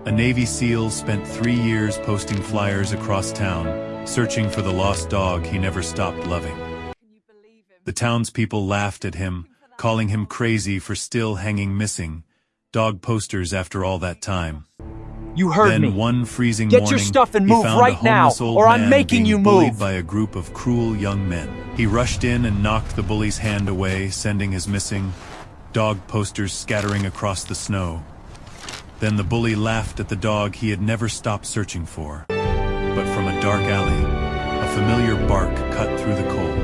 A Navy SEAL spent 3 years posting flyers across town, searching for the lost dog he never stopped loving. The townspeople laughed at him, calling him crazy for still hanging missing dog posters after all that time. You heard me. Then one freezing Get morning, your stuff and he move found right a homeless now, old or I'm man making being you bullied move. by a group of cruel young men. He rushed in and knocked the bully's hand away, sending his missing dog posters scattering across the snow. Then the bully laughed at the dog he had never stopped searching for. But from a dark alley, a familiar bark cut through the cold,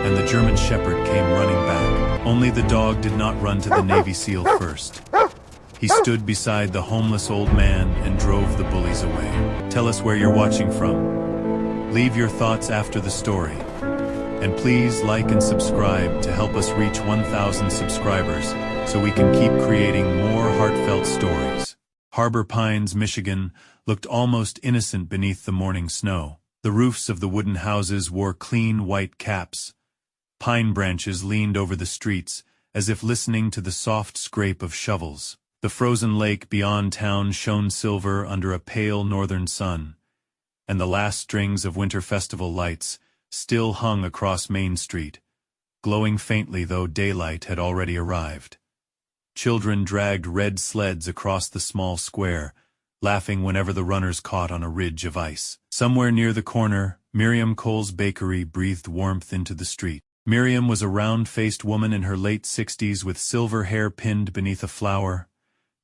and the German Shepherd came running back. Only the dog did not run to the Navy SEAL first. He stood beside the homeless old man and drove the bullies away. Tell us where you're watching from. Leave your thoughts after the story. And please like and subscribe to help us reach 1,000 subscribers so we can keep creating more heartfelt stories. Harbor Pines, Michigan, looked almost innocent beneath the morning snow. The roofs of the wooden houses wore clean white caps. Pine branches leaned over the streets as if listening to the soft scrape of shovels. The frozen lake beyond town shone silver under a pale northern sun, and the last strings of winter festival lights still hung across Main Street, glowing faintly though daylight had already arrived. Children dragged red sleds across the small square, laughing whenever the runners caught on a ridge of ice. Somewhere near the corner, Miriam Cole's bakery breathed warmth into the street. Miriam was a round-faced woman in her late 60s with silver hair pinned beneath a flower,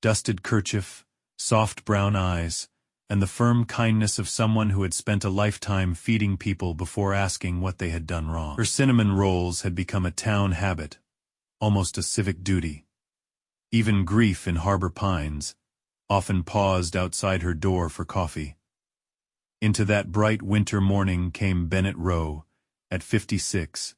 dusted kerchief, soft brown eyes, and the firm kindness of someone who had spent a lifetime feeding people before asking what they had done wrong. Her cinnamon rolls had become a town habit, almost a civic duty. Even Grief in Harbor Pines often paused outside her door for coffee. Into that bright winter morning came Bennett Rowe, at 56.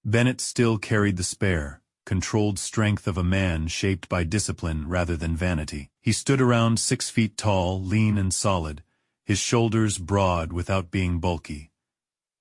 Bennett still carried the spare, controlled strength of a man shaped by discipline rather than vanity. He stood around 6 feet tall, lean and solid, his shoulders broad without being bulky.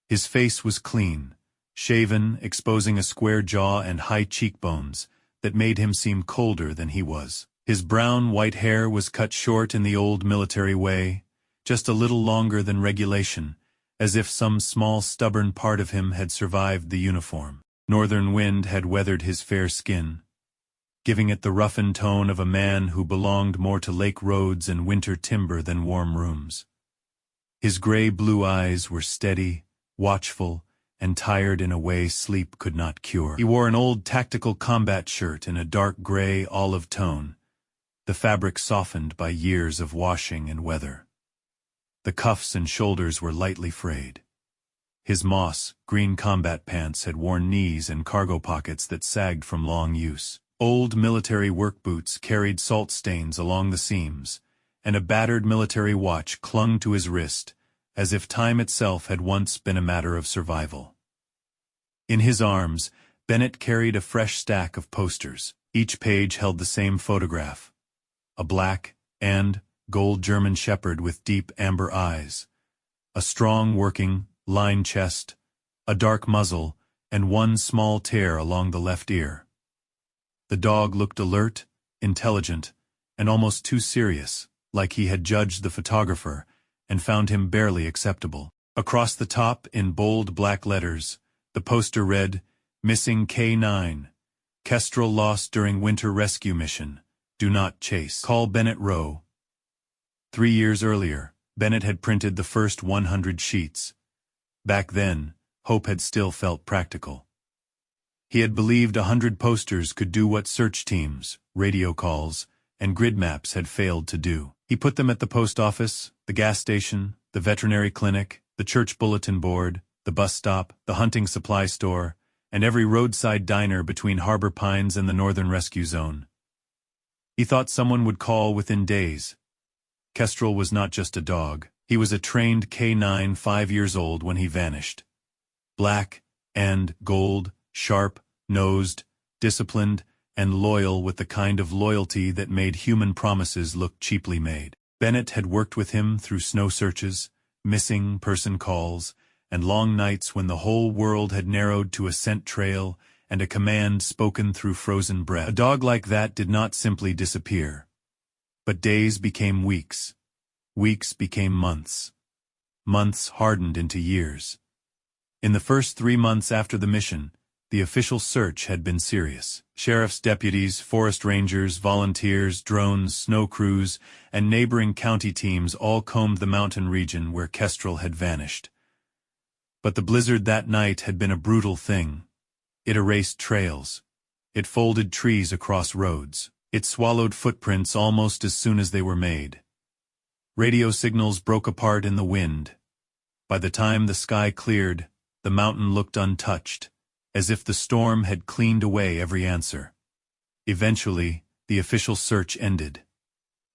His face was clean, shaven, exposing a square jaw and high cheekbones that made him seem colder than he was. His brown-white hair was cut short in the old military way, just a little longer than regulation, as if some small stubborn part of him had survived the uniform. Northern wind had weathered his fair skin, giving it the roughened tone of a man who belonged more to lake roads and winter timber than warm rooms. His gray-blue eyes were steady, watchful, and tired in a way sleep could not cure. He wore an old tactical combat shirt in a dark gray olive tone, the fabric softened by years of washing and weather. The cuffs and shoulders were lightly frayed. His moss green combat pants had worn knees and cargo pockets that sagged from long use. Old military work boots carried salt stains along the seams, and a battered military watch clung to his wrist, as if time itself had once been a matter of survival. In his arms, Bennett carried a fresh stack of posters. Each page held the same photograph: a black and gold German Shepherd with deep amber eyes, a strong working lined chest, a dark muzzle, and one small tear along the left ear. The dog looked alert, intelligent, and almost too serious, like he had judged the photographer and found him barely acceptable. Across the top, in bold black letters, the poster read, "Missing K9. Kestrel lost during winter rescue mission. Do not chase. Call Bennett Rowe." 3 years earlier, Bennett had printed the first 100 sheets. Back then, hope had still felt practical. He had believed 100 posters could do what search teams, radio calls, and grid maps had failed to do. He put them at the post office, the gas station, the veterinary clinic, the church bulletin board, the bus stop, the hunting supply store, and every roadside diner between Harbor Pines and the Northern Rescue Zone. He thought someone would call within days. Kestrel was not just a dog. He was a trained K9, 5 years old when he vanished. Black and gold, sharp-nosed, disciplined, and loyal with the kind of loyalty that made human promises look cheaply made. Bennett had worked with him through snow searches, missing person calls, and long nights when the whole world had narrowed to a scent trail and a command spoken through frozen breath. A dog like that did not simply disappear. But days became weeks. Weeks became months. Months hardened into years. In the first 3 months after the mission, the official search had been serious. Sheriff's deputies, forest rangers, volunteers, drones, snow crews, and neighboring county teams all combed the mountain region where Kestrel had vanished. But the blizzard that night had been a brutal thing. It erased trails. It folded trees across roads. It swallowed footprints almost as soon as they were made. Radio signals broke apart in the wind. By the time the sky cleared, the mountain looked untouched, as if the storm had cleaned away every answer. Eventually, the official search ended.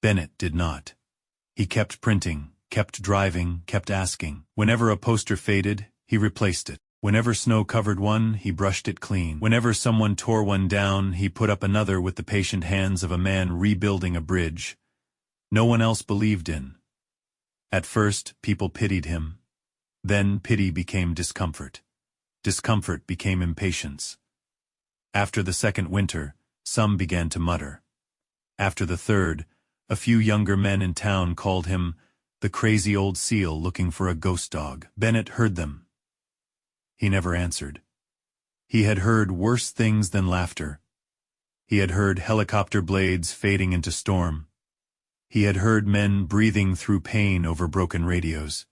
Bennett did not. He kept printing, kept driving, kept asking. Whenever a poster faded, he replaced it. Whenever snow covered one, he brushed it clean. Whenever someone tore one down, he put up another with the patient hands of a man rebuilding a bridge no one else believed in. At first, people pitied him. Then pity became discomfort. Discomfort became impatience. After the second winter, some began to mutter. After the third, a few younger men in town called him the crazy old seal looking for a ghost dog. Bennett heard them. He never answered. He had heard worse things than laughter. He had heard helicopter blades fading into storm. He had heard men breathing through pain over broken radios.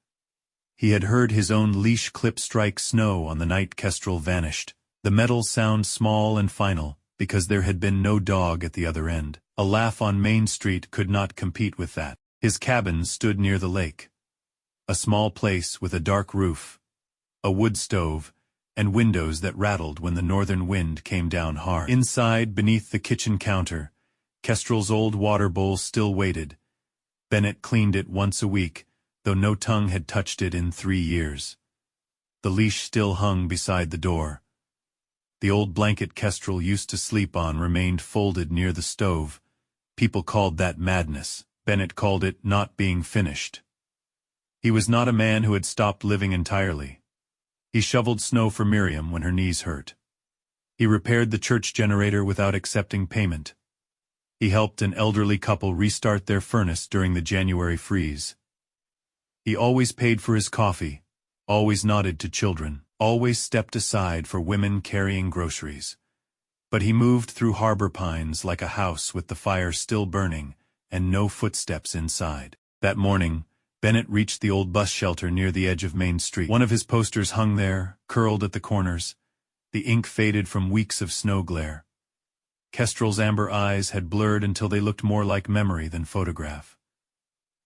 He had heard his own leash clip strike snow on the night Kestrel vanished. The metal sound small and final, because there had been no dog at the other end. A laugh on Main Street could not compete with that. His cabin stood near the lake. A small place with a dark roof, a wood stove, and windows that rattled when the northern wind came down hard. Inside, beneath the kitchen counter, Kestrel's old water bowl still waited. Bennett cleaned it once a week, though no tongue had touched it in 3 years. The leash still hung beside the door. The old blanket Kestrel used to sleep on remained folded near the stove. People called that madness. Bennett called it not being finished. He was not a man who had stopped living entirely. He shoveled snow for Miriam when her knees hurt. He repaired the church generator without accepting payment. He helped an elderly couple restart their furnace during the January freeze. He always paid for his coffee, always nodded to children, always stepped aside for women carrying groceries. But he moved through harbor pines like a house with the fire still burning and no footsteps inside. That morning, Bennett reached the old bus shelter near the edge of Main Street. One of his posters hung there, curled at the corners. The ink faded from weeks of snow glare. Kestrel's amber eyes had blurred until they looked more like memory than photograph.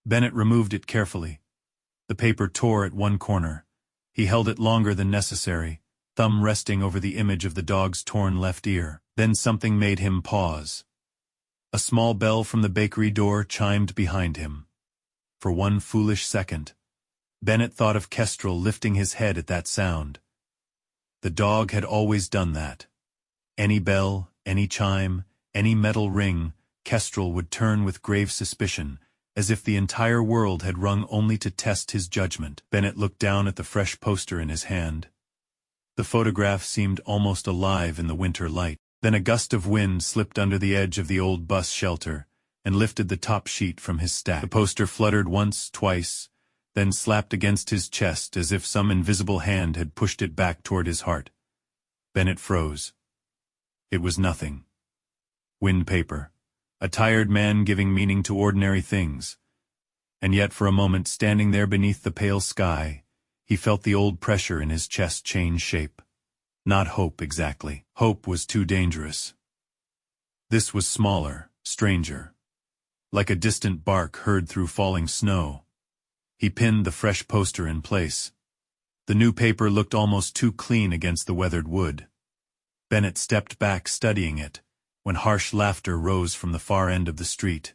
Bennett removed it carefully. The paper tore at one corner. He held it longer than necessary, thumb resting over the image of the dog's torn left ear. Then something made him pause. A small bell from the bakery door chimed behind him. For one foolish second, Bennett thought of Kestrel lifting his head at that sound. The dog had always done that. Any bell, any chime, any metal ring, Kestrel would turn with grave suspicion, as if the entire world had rung only to test his judgment. Bennett looked down at the fresh poster in his hand. The photograph seemed almost alive in the winter light. Then a gust of wind slipped under the edge of the old bus shelter and lifted the top sheet from his stack. The poster fluttered once, twice, then slapped against his chest as if some invisible hand had pushed it back toward his heart. Bennett froze. It was nothing. Wind paper. A tired man giving meaning to ordinary things. And yet for a moment, standing there beneath the pale sky, he felt the old pressure in his chest change shape. Not hope exactly. Hope was too dangerous. This was smaller, stranger. Like a distant bark heard through falling snow. He pinned the fresh poster in place. The new paper looked almost too clean against the weathered wood. Bennett stepped back studying it, when harsh laughter rose from the far end of the street.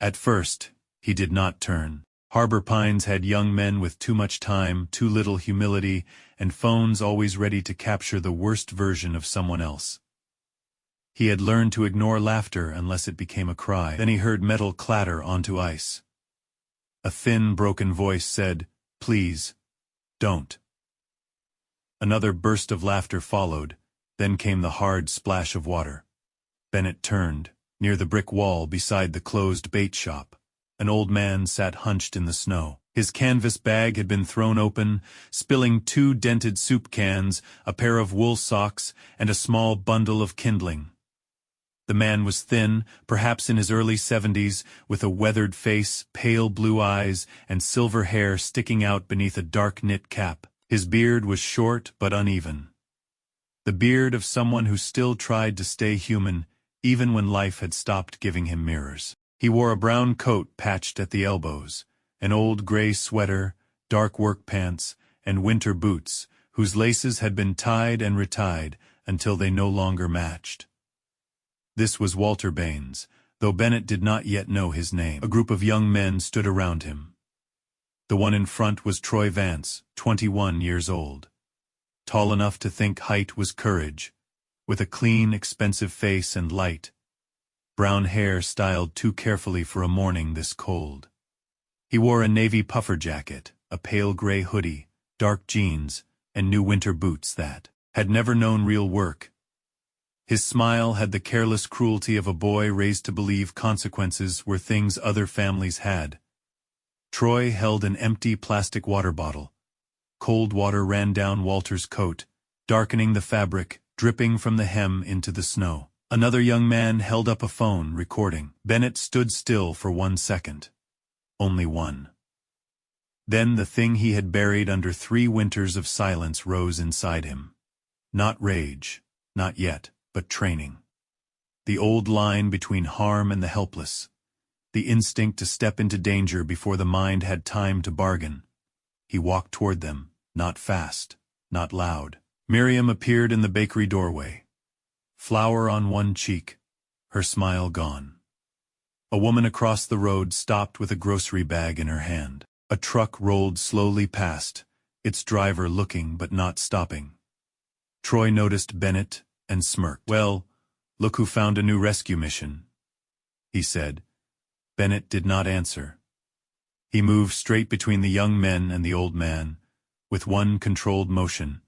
At first, he did not turn. Harbor Pines had young men with too much time, too little humility, and phones always ready to capture the worst version of someone else. He had learned to ignore laughter unless it became a cry. Then he heard metal clatter onto ice. A thin, broken voice said, "Please, don't." Another burst of laughter followed, then came the hard splash of water. Bennett turned. Near the brick wall beside the closed bait shop, an old man sat hunched in the snow. His canvas bag had been thrown open, spilling 2 dented soup cans, a pair of wool socks, and a small bundle of kindling. The man was thin, perhaps in his early 70s, with a weathered face, pale blue eyes, and silver hair sticking out beneath a dark knit cap. His beard was short but uneven. The beard of someone who still tried to stay human, even when life had stopped giving him mirrors. He wore a brown coat patched at the elbows, an old gray sweater, dark work pants, and winter boots, whose laces had been tied and retied until they no longer matched. This was Walter Baines, though Bennett did not yet know his name. A group of young men stood around him. The one in front was Troy Vance, 21 years old. Tall enough to think height was courage, with a clean, expensive face and light, brown hair styled too carefully for a morning this cold. He wore a navy puffer jacket, a pale gray hoodie, dark jeans, and new winter boots that had never known real work. His smile had the careless cruelty of a boy raised to believe consequences were things other families had. Troy held an empty plastic water bottle. Cold water ran down Walter's coat, darkening the fabric, dripping from the hem into the snow. Another young man held up a phone, recording. Bennett stood still for 1 second. Only one. Then the thing he had buried under 3 winters of silence rose inside him. Not rage, not yet, but training. The old line between harm and the helpless. The instinct to step into danger before the mind had time to bargain. He walked toward them, not fast, not loud. Miriam appeared in the bakery doorway. Flour on one cheek, her smile gone. A woman across the road stopped with a grocery bag in her hand. A truck rolled slowly past, its driver looking but not stopping. Troy noticed Bennett and smirked. "Well, look who found a new rescue mission," he said. Bennett did not answer. He moved straight between the young men and the old man. With one controlled motion,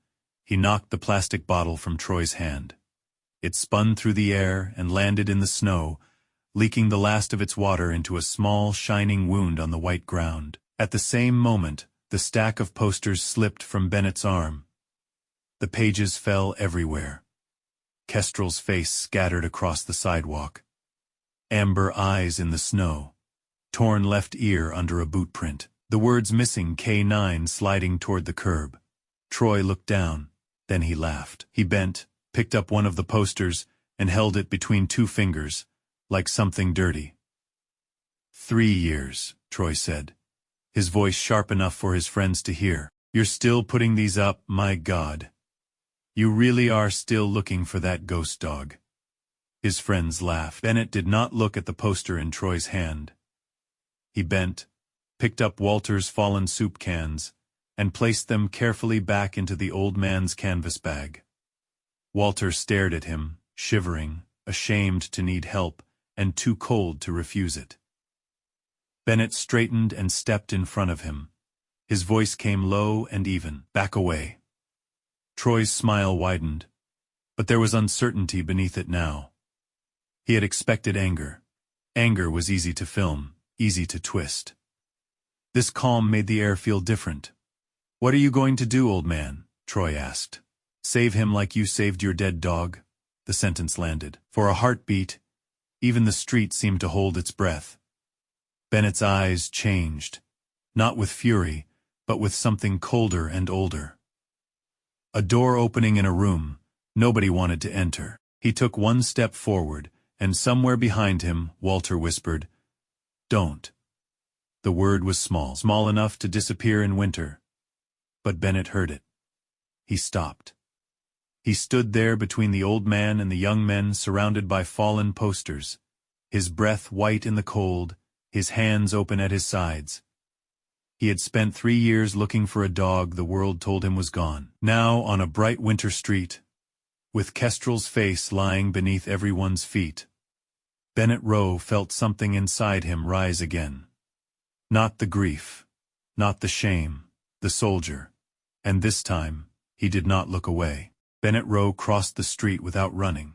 he knocked the plastic bottle from Troy's hand. It spun through the air and landed in the snow, leaking the last of its water into a small, shining wound on the white ground. At the same moment, the stack of posters slipped from Bennett's arm. The pages fell everywhere. Kestrel's face scattered across the sidewalk. Amber eyes in the snow. Torn left ear under a boot print. The words missing K9 sliding toward the curb. Troy looked down, then he laughed. He bent, picked up one of the posters, and held it between 2 fingers, like something dirty. 3 years, Troy said, his voice sharp enough for his friends to hear. "You're still putting these up, my God. You really are still looking for that ghost dog." His friends laughed. Bennett did not look at the poster in Troy's hand. He bent, picked up Walter's fallen soup cans, and placed them carefully back into the old man's canvas bag. Walter stared at him, shivering, ashamed to need help, and too cold to refuse it. Bennett straightened and stepped in front of him. His voice came low and even. "Back away." Troy's smile widened, but there was uncertainty beneath it now. He had expected anger. Anger was easy to film, easy to twist. This calm made the air feel different. "What are you going to do, old man?" Troy asked. "Save him like you saved your dead dog?" The sentence landed. For a heartbeat, even the street seemed to hold its breath. Bennett's eyes changed, not with fury, but with something colder and older. A door opening in a room, nobody wanted to enter. He took 1 step forward, and somewhere behind him, Walter whispered, "Don't." The word was small, small enough to disappear in winter. But Bennett heard it. He stopped. He stood there between the old man and the young men, surrounded by fallen posters, his breath white in the cold, his hands open at his sides. He had spent 3 years looking for a dog the world told him was gone. Now, on a bright winter street, with Kestrel's face lying beneath everyone's feet, Bennett Rowe felt something inside him rise again. Not the grief, not the shame, the soldier. And this time, he did not look away. Bennett Rowe crossed the street without running.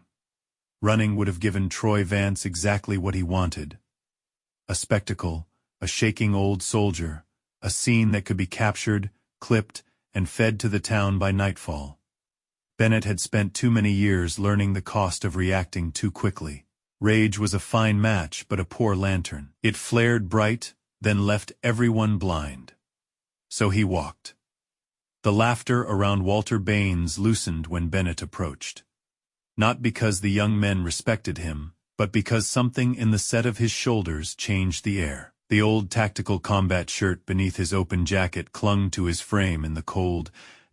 Running would have given Troy Vance exactly what he wanted. A spectacle, a shaking old soldier, a scene that could be captured, clipped, and fed to the town by nightfall. Bennett had spent too many years learning the cost of reacting too quickly. Rage was a fine match, but a poor lantern. It flared bright, then left everyone blind. So he walked. The laughter around Walter Baines loosened when Bennett approached. Not because the young men respected him, but because something in the set of his shoulders changed the air. The old tactical combat shirt beneath his open jacket clung to his frame in the cold,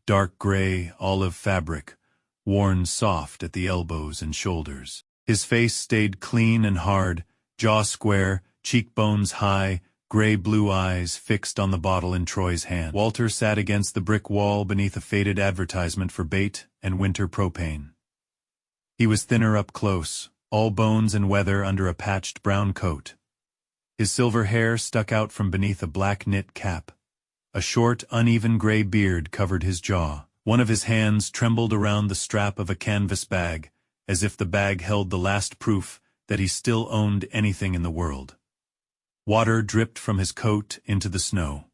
dark gray, olive fabric, worn soft at the elbows and shoulders. His face stayed clean and hard, jaw square, cheekbones high, gray-blue eyes fixed on the bottle in Troy's hand. Walter sat against the brick wall beneath a faded advertisement for bait and winter propane. He was thinner up close, all bones and weather under a patched brown coat. His silver hair stuck out from beneath a black knit cap. A short, uneven gray beard covered his jaw. One of his hands trembled around the strap of a canvas bag, as if the bag held the last proof that he still owned anything in the world. Water dripped from his coat into the snow.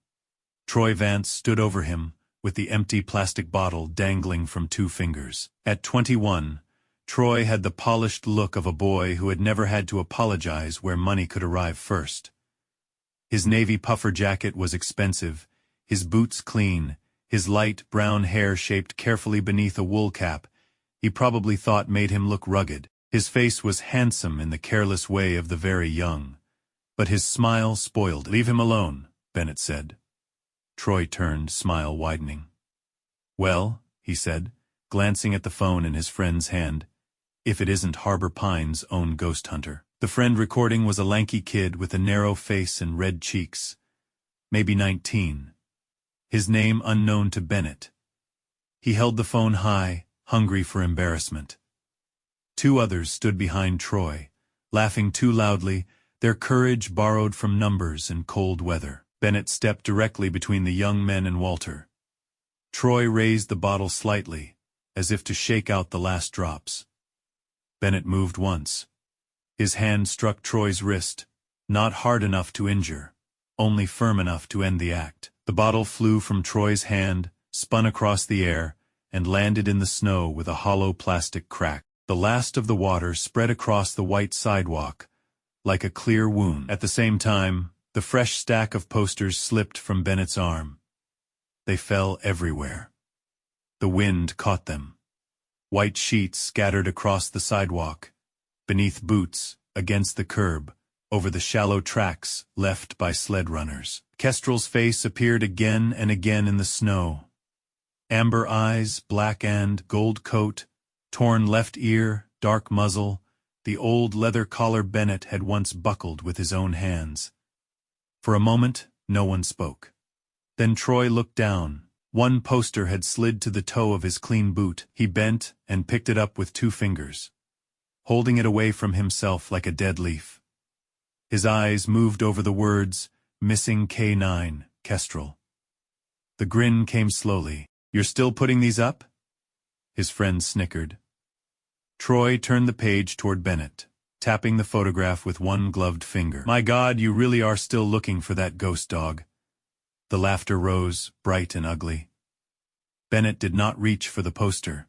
Troy Vance stood over him, with the empty plastic bottle dangling from 2 fingers. At 21, Troy had the polished look of a boy who had never had to apologize where money could arrive first. His navy puffer jacket was expensive, his boots clean, his light brown hair shaped carefully beneath a wool cap he probably thought made him look rugged. His face was handsome in the careless way of the very young. But his smile spoiled it. "Leave him alone," Bennett said. Troy turned, smile widening. "Well," he said, glancing at the phone in his friend's hand, "if it isn't Harbor Pine's own ghost hunter." The friend recording was a lanky kid with a narrow face and red cheeks. Maybe 19. His name unknown to Bennett. He held the phone high, hungry for embarrassment. 2 others stood behind Troy, laughing too loudly, their courage borrowed from numbers and cold weather. Bennett stepped directly between the young men and Walter. Troy raised the bottle slightly, as if to shake out the last drops. Bennett moved once. His hand struck Troy's wrist, not hard enough to injure, only firm enough to end the act. The bottle flew from Troy's hand, spun across the air, and landed in the snow with a hollow plastic crack. The last of the water spread across the white sidewalk, like a clear wound. At the same time, the fresh stack of posters slipped from Bennett's arm. They fell everywhere. The wind caught them. White sheets scattered across the sidewalk, beneath boots, against the curb, over the shallow tracks left by sled runners. Kestrel's face appeared again and again in the snow. Amber eyes, black and gold coat, torn left ear, dark muzzle, the old leather collar Bennett had once buckled with his own hands. For a moment, no one spoke. Then Troy looked down. One poster had slid to the toe of his clean boot. He bent and picked it up with 2 fingers, holding it away from himself like a dead leaf. His eyes moved over the words, "Missing K9 Kestrel." The grin came slowly. "You're still putting these up?" His friend snickered. Troy turned the page toward Bennett, tapping the photograph with one gloved finger. "My God, you really are still looking for that ghost dog." The laughter rose, bright and ugly. Bennett did not reach for the poster.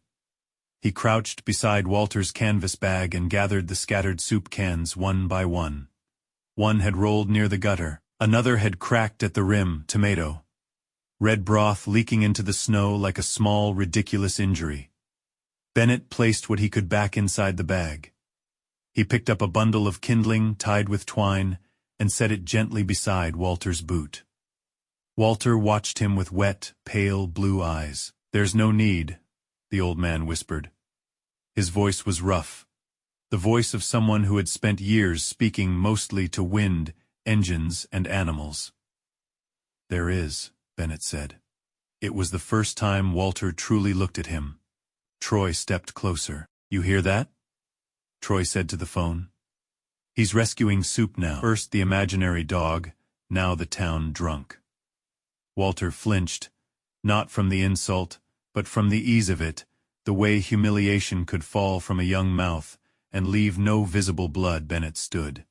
He crouched beside Walter's canvas bag and gathered the scattered soup cans one by one. One had rolled near the gutter. Another had cracked at the rim, tomato. Red broth leaking into the snow like a small, ridiculous injury. Bennett placed what he could back inside the bag. He picked up a bundle of kindling tied with twine and set it gently beside Walter's boot. Walter watched him with wet, pale blue eyes. "There's no need," the old man whispered. His voice was rough, the voice of someone who had spent years speaking mostly to wind, engines, and animals. "There is," Bennett said. It was the first time Walter truly looked at him. Troy stepped closer. "You hear that?" Troy said to the phone. "He's rescuing soup now. First the imaginary dog, now the town drunk." Walter flinched, not from the insult, but from the ease of it, the way humiliation could fall from a young mouth, and leave no visible blood. Bennett stood.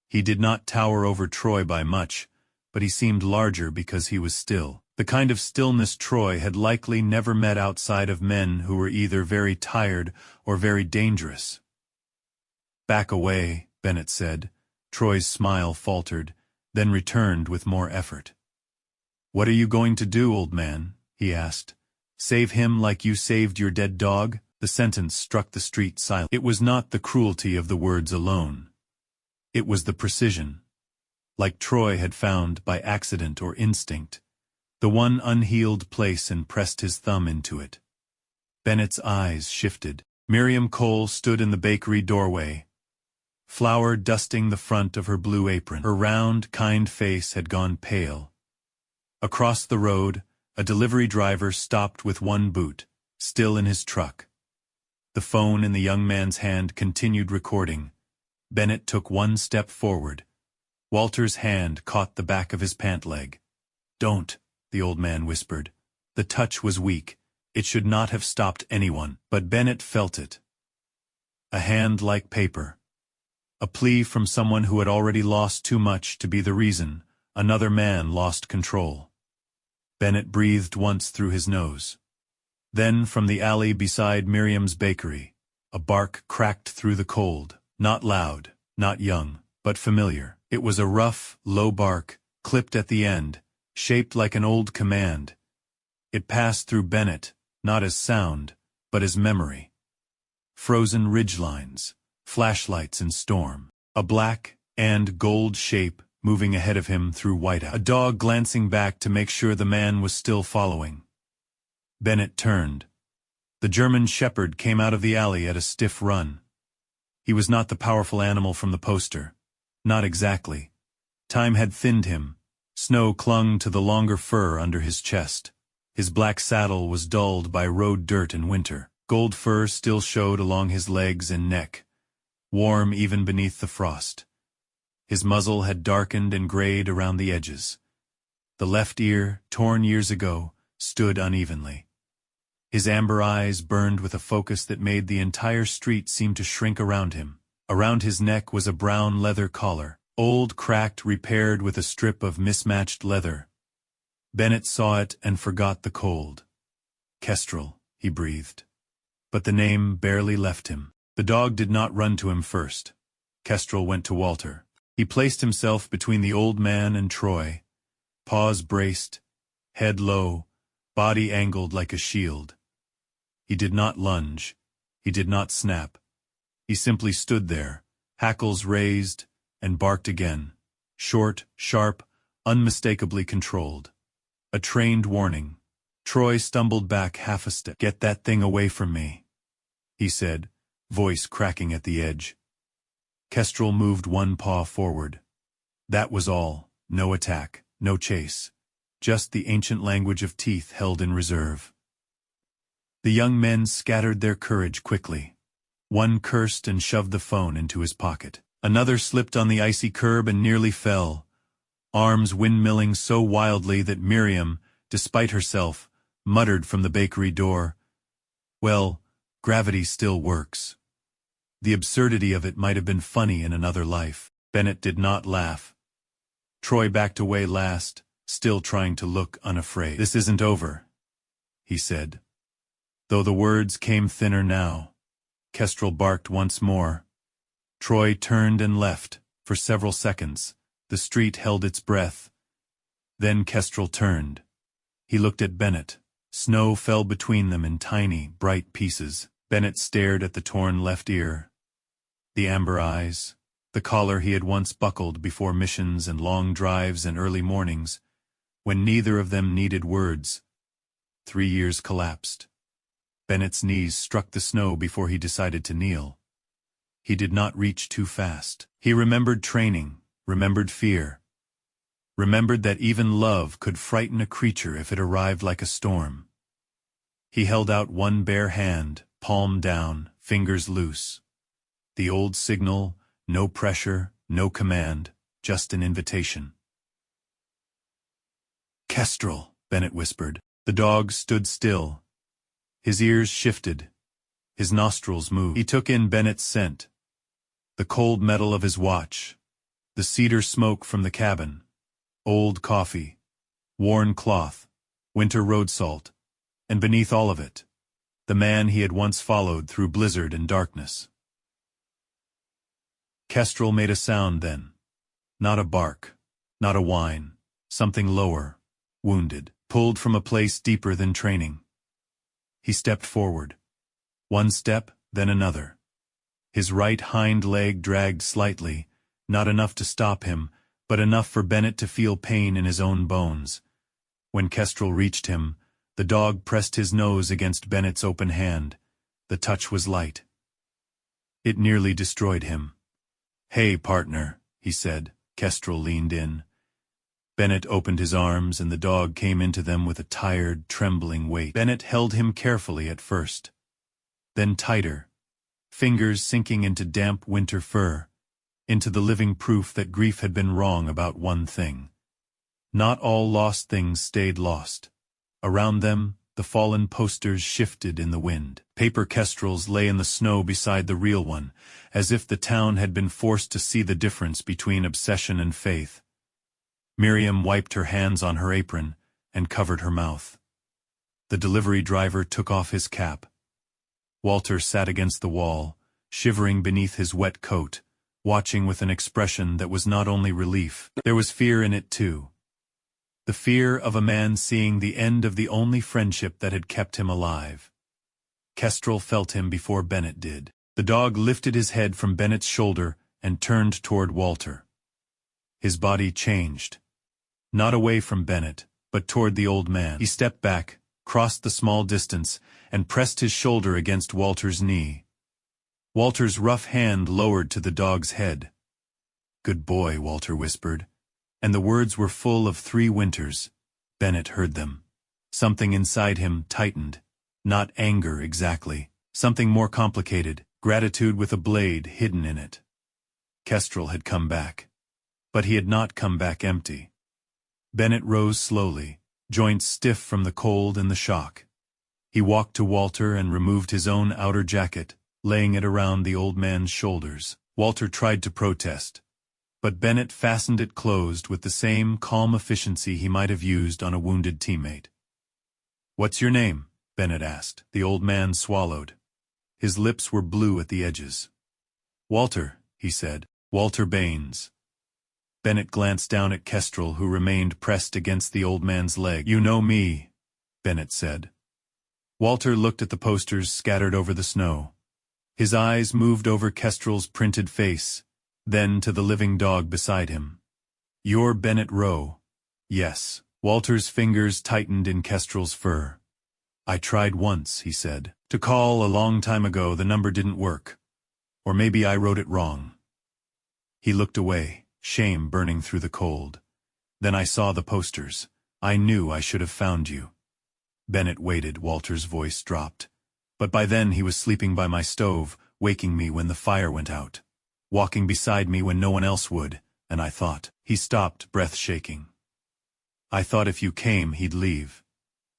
He did not tower over Troy by much, but he seemed larger because he was still. The kind of stillness Troy had likely never met outside of men who were either very tired or very dangerous. "Back away," Bennett said. Troy's smile faltered, then returned with more effort. "What are you going to do, old man?" he asked. "Save him like you saved your dead dog?" The sentence struck the street silent. It was not the cruelty of the words alone. It was the precision. Like Troy had found by accident or instinct, the one unhealed place, and pressed his thumb into it. Bennett's eyes shifted. Miriam Cole stood in the bakery doorway, flour dusting the front of her blue apron. Her round, kind face had gone pale. Across the road, a delivery driver stopped with one boot, still in his truck. The phone in the young man's hand continued recording. Bennett took one step forward. Walter's hand caught the back of his pant leg. "Don't," the old man whispered. The touch was weak. It should not have stopped anyone, but Bennett felt it. A hand like paper. A plea from someone who had already lost too much to be the reason another man lost control. Bennett breathed once through his nose. Then, from the alley beside Miriam's bakery, a bark cracked through the cold, not loud, not young, but familiar. It was a rough, low bark, clipped at the end, shaped like an old command. It passed through Bennett, not as sound, but as memory. Frozen ridgelines, flashlights in storm, a black and gold shape moving ahead of him through whiteout, a dog glancing back to make sure the man was still following. Bennett turned. The German shepherd came out of the alley at a stiff run. He was not the powerful animal from the poster. Not exactly. Time had thinned him. Snow clung to the longer fur under his chest. His black saddle was dulled by road dirt in winter. Gold fur still showed along his legs and neck, warm even beneath the frost. His muzzle had darkened and grayed around the edges. The left ear, torn years ago, stood unevenly. His amber eyes burned with a focus that made the entire street seem to shrink around him. Around his neck was a brown leather collar, old, cracked, repaired with a strip of mismatched leather. Bennett saw it and forgot the cold. "Kestrel," he breathed. But the name barely left him. The dog did not run to him first. Kestrel went to Walter. He placed himself between the old man and Troy, paws braced, head low, body angled like a shield. He did not lunge. He did not snap. He simply stood there, hackles raised, and barked again. Short, sharp, unmistakably controlled. A trained warning. Troy stumbled back half a step. "Get that thing away from me," he said, voice cracking at the edge. Kestrel moved one paw forward. That was all. No attack, no chase. Just the ancient language of teeth held in reserve. The young men scattered their courage quickly. One cursed and shoved the phone into his pocket. Another slipped on the icy curb and nearly fell, arms windmilling so wildly that Miriam, despite herself, muttered from the bakery door, "Well, gravity still works." The absurdity of it might have been funny in another life. Bennett did not laugh. Troy backed away last, still trying to look unafraid. "This isn't over," he said. Though the words came thinner now. Kestrel barked once more. Troy turned and left. For several seconds, the street held its breath. Then Kestrel turned. He looked at Bennett. Snow fell between them in tiny, bright pieces. Bennett stared at the torn left ear. The amber eyes, the collar he had once buckled before missions and long drives and early mornings, when neither of them needed words. 3 years collapsed. Bennett's knees struck the snow before he decided to kneel. He did not reach too fast. He remembered training, remembered fear, remembered that even love could frighten a creature if it arrived like a storm. He held out one bare hand, palm down, fingers loose. The old signal, no pressure, no command, just an invitation. "Kestrel," Bennett whispered. The dog stood still. His ears shifted. His nostrils moved. He took in Bennett's scent. The cold metal of his watch. The cedar smoke from the cabin. Old coffee. Worn cloth. Winter road salt. And beneath all of it, the man he had once followed through blizzard and darkness. Kestrel made a sound then. Not a bark. Not a whine. Something lower. Wounded. Pulled from a place deeper than training. He stepped forward. One step, then another. His right hind leg dragged slightly, not enough to stop him, but enough for Bennett to feel pain in his own bones. When Kestrel reached him, the dog pressed his nose against Bennett's open hand. The touch was light. It nearly destroyed him. "Hey, partner," he said. Kestrel leaned in. Bennett opened his arms and the dog came into them with a tired, trembling weight. Bennett held him carefully at first. Then tighter, fingers sinking into damp winter fur, into the living proof that grief had been wrong about one thing. Not all lost things stayed lost. Around them, the fallen posters shifted in the wind. Paper kestrels lay in the snow beside the real one, as if the town had been forced to see the difference between obsession and faith. Miriam wiped her hands on her apron and covered her mouth. The delivery driver took off his cap. Walter sat against the wall, shivering beneath his wet coat, watching with an expression that was not only relief, there was fear in it too. The fear of a man seeing the end of the only friendship that had kept him alive. Kestrel felt him before Bennett did. The dog lifted his head from Bennett's shoulder and turned toward Walter. His body changed. Not away from Bennett, but toward the old man. He stepped back, crossed the small distance, and pressed his shoulder against Walter's knee. Walter's rough hand lowered to the dog's head. "Good boy," Walter whispered. And the words were full of 3 winters. Bennett heard them. Something inside him tightened. Not anger exactly. Something more complicated, gratitude with a blade hidden in it. Kestrel had come back. But he had not come back empty. Bennett rose slowly, joints stiff from the cold and the shock. He walked to Walter and removed his own outer jacket, laying it around the old man's shoulders. Walter tried to protest, but Bennett fastened it closed with the same calm efficiency he might have used on a wounded teammate. "What's your name?" Bennett asked. The old man swallowed. His lips were blue at the edges. "Walter," he said. "Walter Baines." Bennett glanced down at Kestrel, who remained pressed against the old man's leg. "You know me," Bennett said. Walter looked at the posters scattered over the snow. His eyes moved over Kestrel's printed face, then to the living dog beside him. "You're Bennett Rowe." "Yes." Walter's fingers tightened in Kestrel's fur. "I tried once," he said. "To call a long time ago, the number didn't work. Or maybe I wrote it wrong." He looked away, shame burning through the cold. "Then I saw the posters. I knew I should have found you." Bennett waited. Walter's voice dropped. "But by then he was sleeping by my stove, waking me when the fire went out. Walking beside me when no one else would, and I thought." He stopped, breath shaking. "I thought if you came, he'd leave,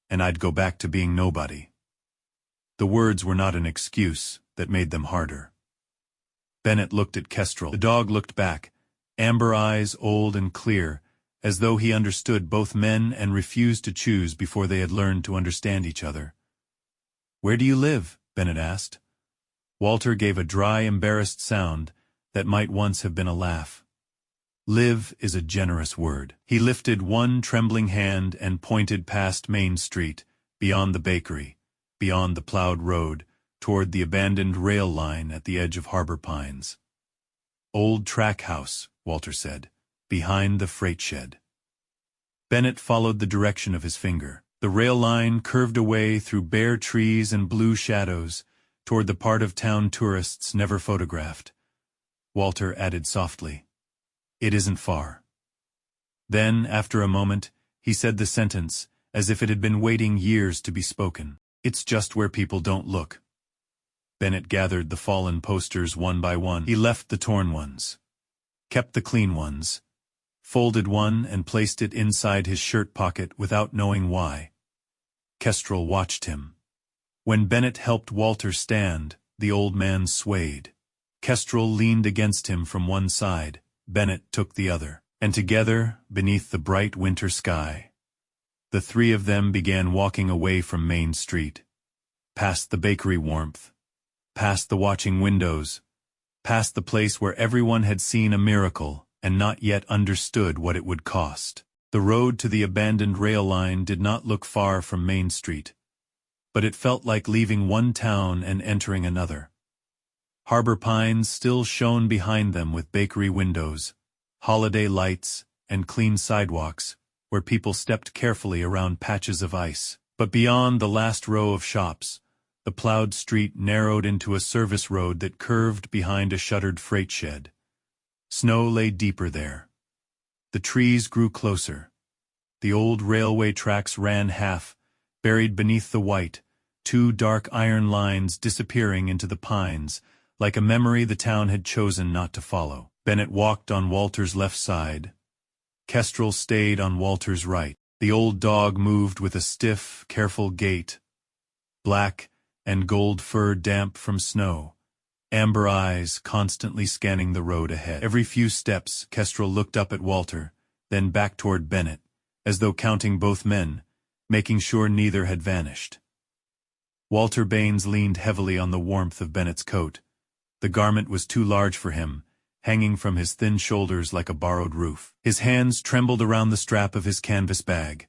and I'd go back to being nobody." The words were not an excuse, that made them harder. Bennett looked at Kestrel. The dog looked back, amber eyes old and clear, as though he understood both men and refused to choose before they had learned to understand each other. "Where do you live?" Bennett asked. Walter gave a dry, embarrassed sound that might once have been a laugh. "Live" is a generous word. He lifted one trembling hand and pointed past Main Street, beyond the bakery, beyond the plowed road, toward the abandoned rail line at the edge of Harbor Pines. "Old track house," Walter said, "behind the freight shed." Bennett followed the direction of his finger. The rail line curved away through bare trees and blue shadows, toward the part of town tourists never photographed. Walter added softly, "It isn't far." Then, after a moment, he said the sentence, as if it had been waiting years to be spoken. "It's just where people don't look." Bennett gathered the fallen posters one by one. He left the torn ones, kept the clean ones, folded one and placed it inside his shirt pocket without knowing why. Kestrel watched him. When Bennett helped Walter stand, the old man swayed. Kestrel leaned against him from one side, Bennett took the other, and together, beneath the bright winter sky, the three of them began walking away from Main Street, past the bakery warmth, past the watching windows, past the place where everyone had seen a miracle and not yet understood what it would cost. The road to the abandoned rail line did not look far from Main Street, but it felt like leaving one town and entering another. Harbor Pines still shone behind them with bakery windows, holiday lights, and clean sidewalks, where people stepped carefully around patches of ice. But beyond the last row of shops, the plowed street narrowed into a service road that curved behind a shuttered freight shed. Snow lay deeper there. The trees grew closer. The old railway tracks ran half, buried beneath the white, two dark iron lines disappearing into the pines, like a memory the town had chosen not to follow. Bennett walked on Walter's left side. Kestrel stayed on Walter's right. The old dog moved with a stiff, careful gait, black and gold fur damp from snow, amber eyes constantly scanning the road ahead. Every few steps, Kestrel looked up at Walter, then back toward Bennett, as though counting both men, making sure neither had vanished. Walter Baines leaned heavily on the warmth of Bennett's coat. The garment was too large for him, hanging from his thin shoulders like a borrowed roof. His hands trembled around the strap of his canvas bag,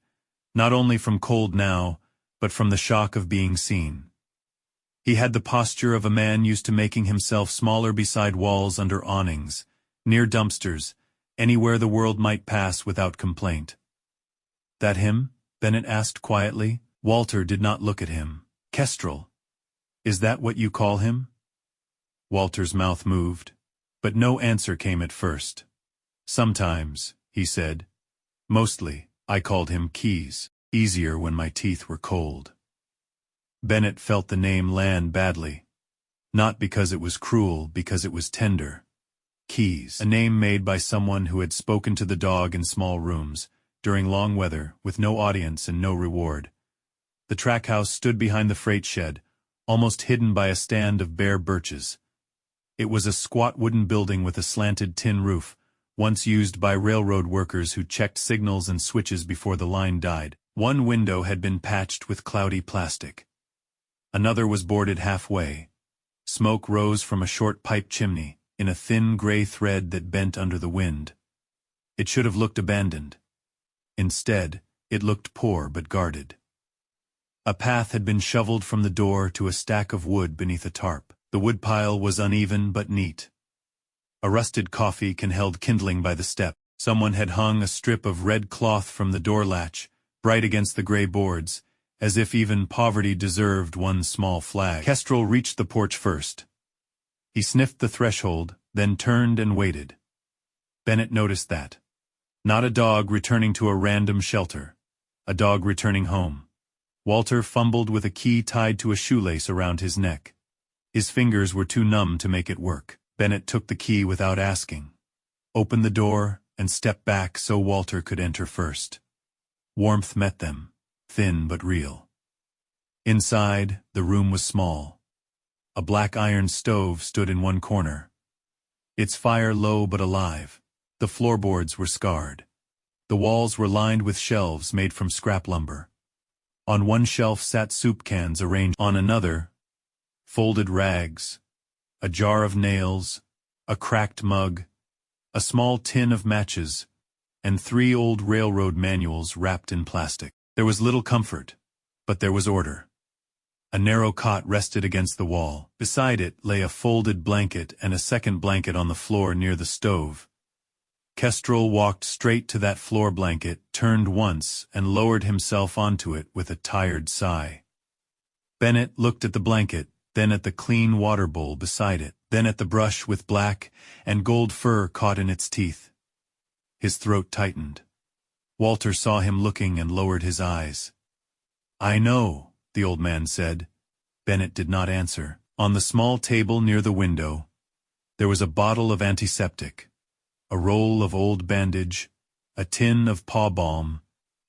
not only from cold now, but from the shock of being seen. He had the posture of a man used to making himself smaller beside walls under awnings, near dumpsters, anywhere the world might pass without complaint. "That him?" Bennett asked quietly. Walter did not look at him. "Kestrel. Is that what you call him?" Walter's mouth moved, but no answer came at first. "Sometimes," he said. "Mostly, I called him Keys. Easier when my teeth were cold." Bennett felt the name land badly. Not because it was cruel, because it was tender. Keys, a name made by someone who had spoken to the dog in small rooms, during long weather, with no audience and no reward. The track house stood behind the freight shed, almost hidden by a stand of bare birches. It was a squat wooden building with a slanted tin roof, once used by railroad workers who checked signals and switches before the line died. One window had been patched with cloudy plastic. Another was boarded halfway. Smoke rose from a short pipe chimney, in a thin gray thread that bent under the wind. It should have looked abandoned. Instead, it looked poor but guarded. A path had been shoveled from the door to a stack of wood beneath a tarp. The woodpile was uneven but neat. A rusted coffee can held kindling by the step. Someone had hung a strip of red cloth from the door latch, bright against the gray boards, as if even poverty deserved one small flag. Kestrel reached the porch first. He sniffed the threshold, then turned and waited. Bennett noticed that. Not a dog returning to a random shelter. A dog returning home. Walter fumbled with a key tied to a shoelace around his neck. His fingers were too numb to make it work. Bennett took the key without asking, opened the door, and stepped back so Walter could enter first. Warmth met them, thin but real. Inside, the room was small. A black iron stove stood in one corner. Its fire low but alive. The floorboards were scarred. The walls were lined with shelves made from scrap lumber. On one shelf sat soup cans arranged on another, folded rags, a jar of nails, a cracked mug, a small tin of matches, and 3 old railroad manuals wrapped in plastic. There was little comfort, but there was order. A narrow cot rested against the wall. Beside it lay a folded blanket and a second blanket on the floor near the stove. Kestrel walked straight to that floor blanket, turned once, and lowered himself onto it with a tired sigh. Bennett looked at the blanket, then at the clean water bowl beside it, then at the brush with black and gold fur caught in its teeth. His throat tightened. Walter saw him looking and lowered his eyes. "I know," the old man said. Bennett did not answer. On the small table near the window, there was a bottle of antiseptic, a roll of old bandage, a tin of paw balm,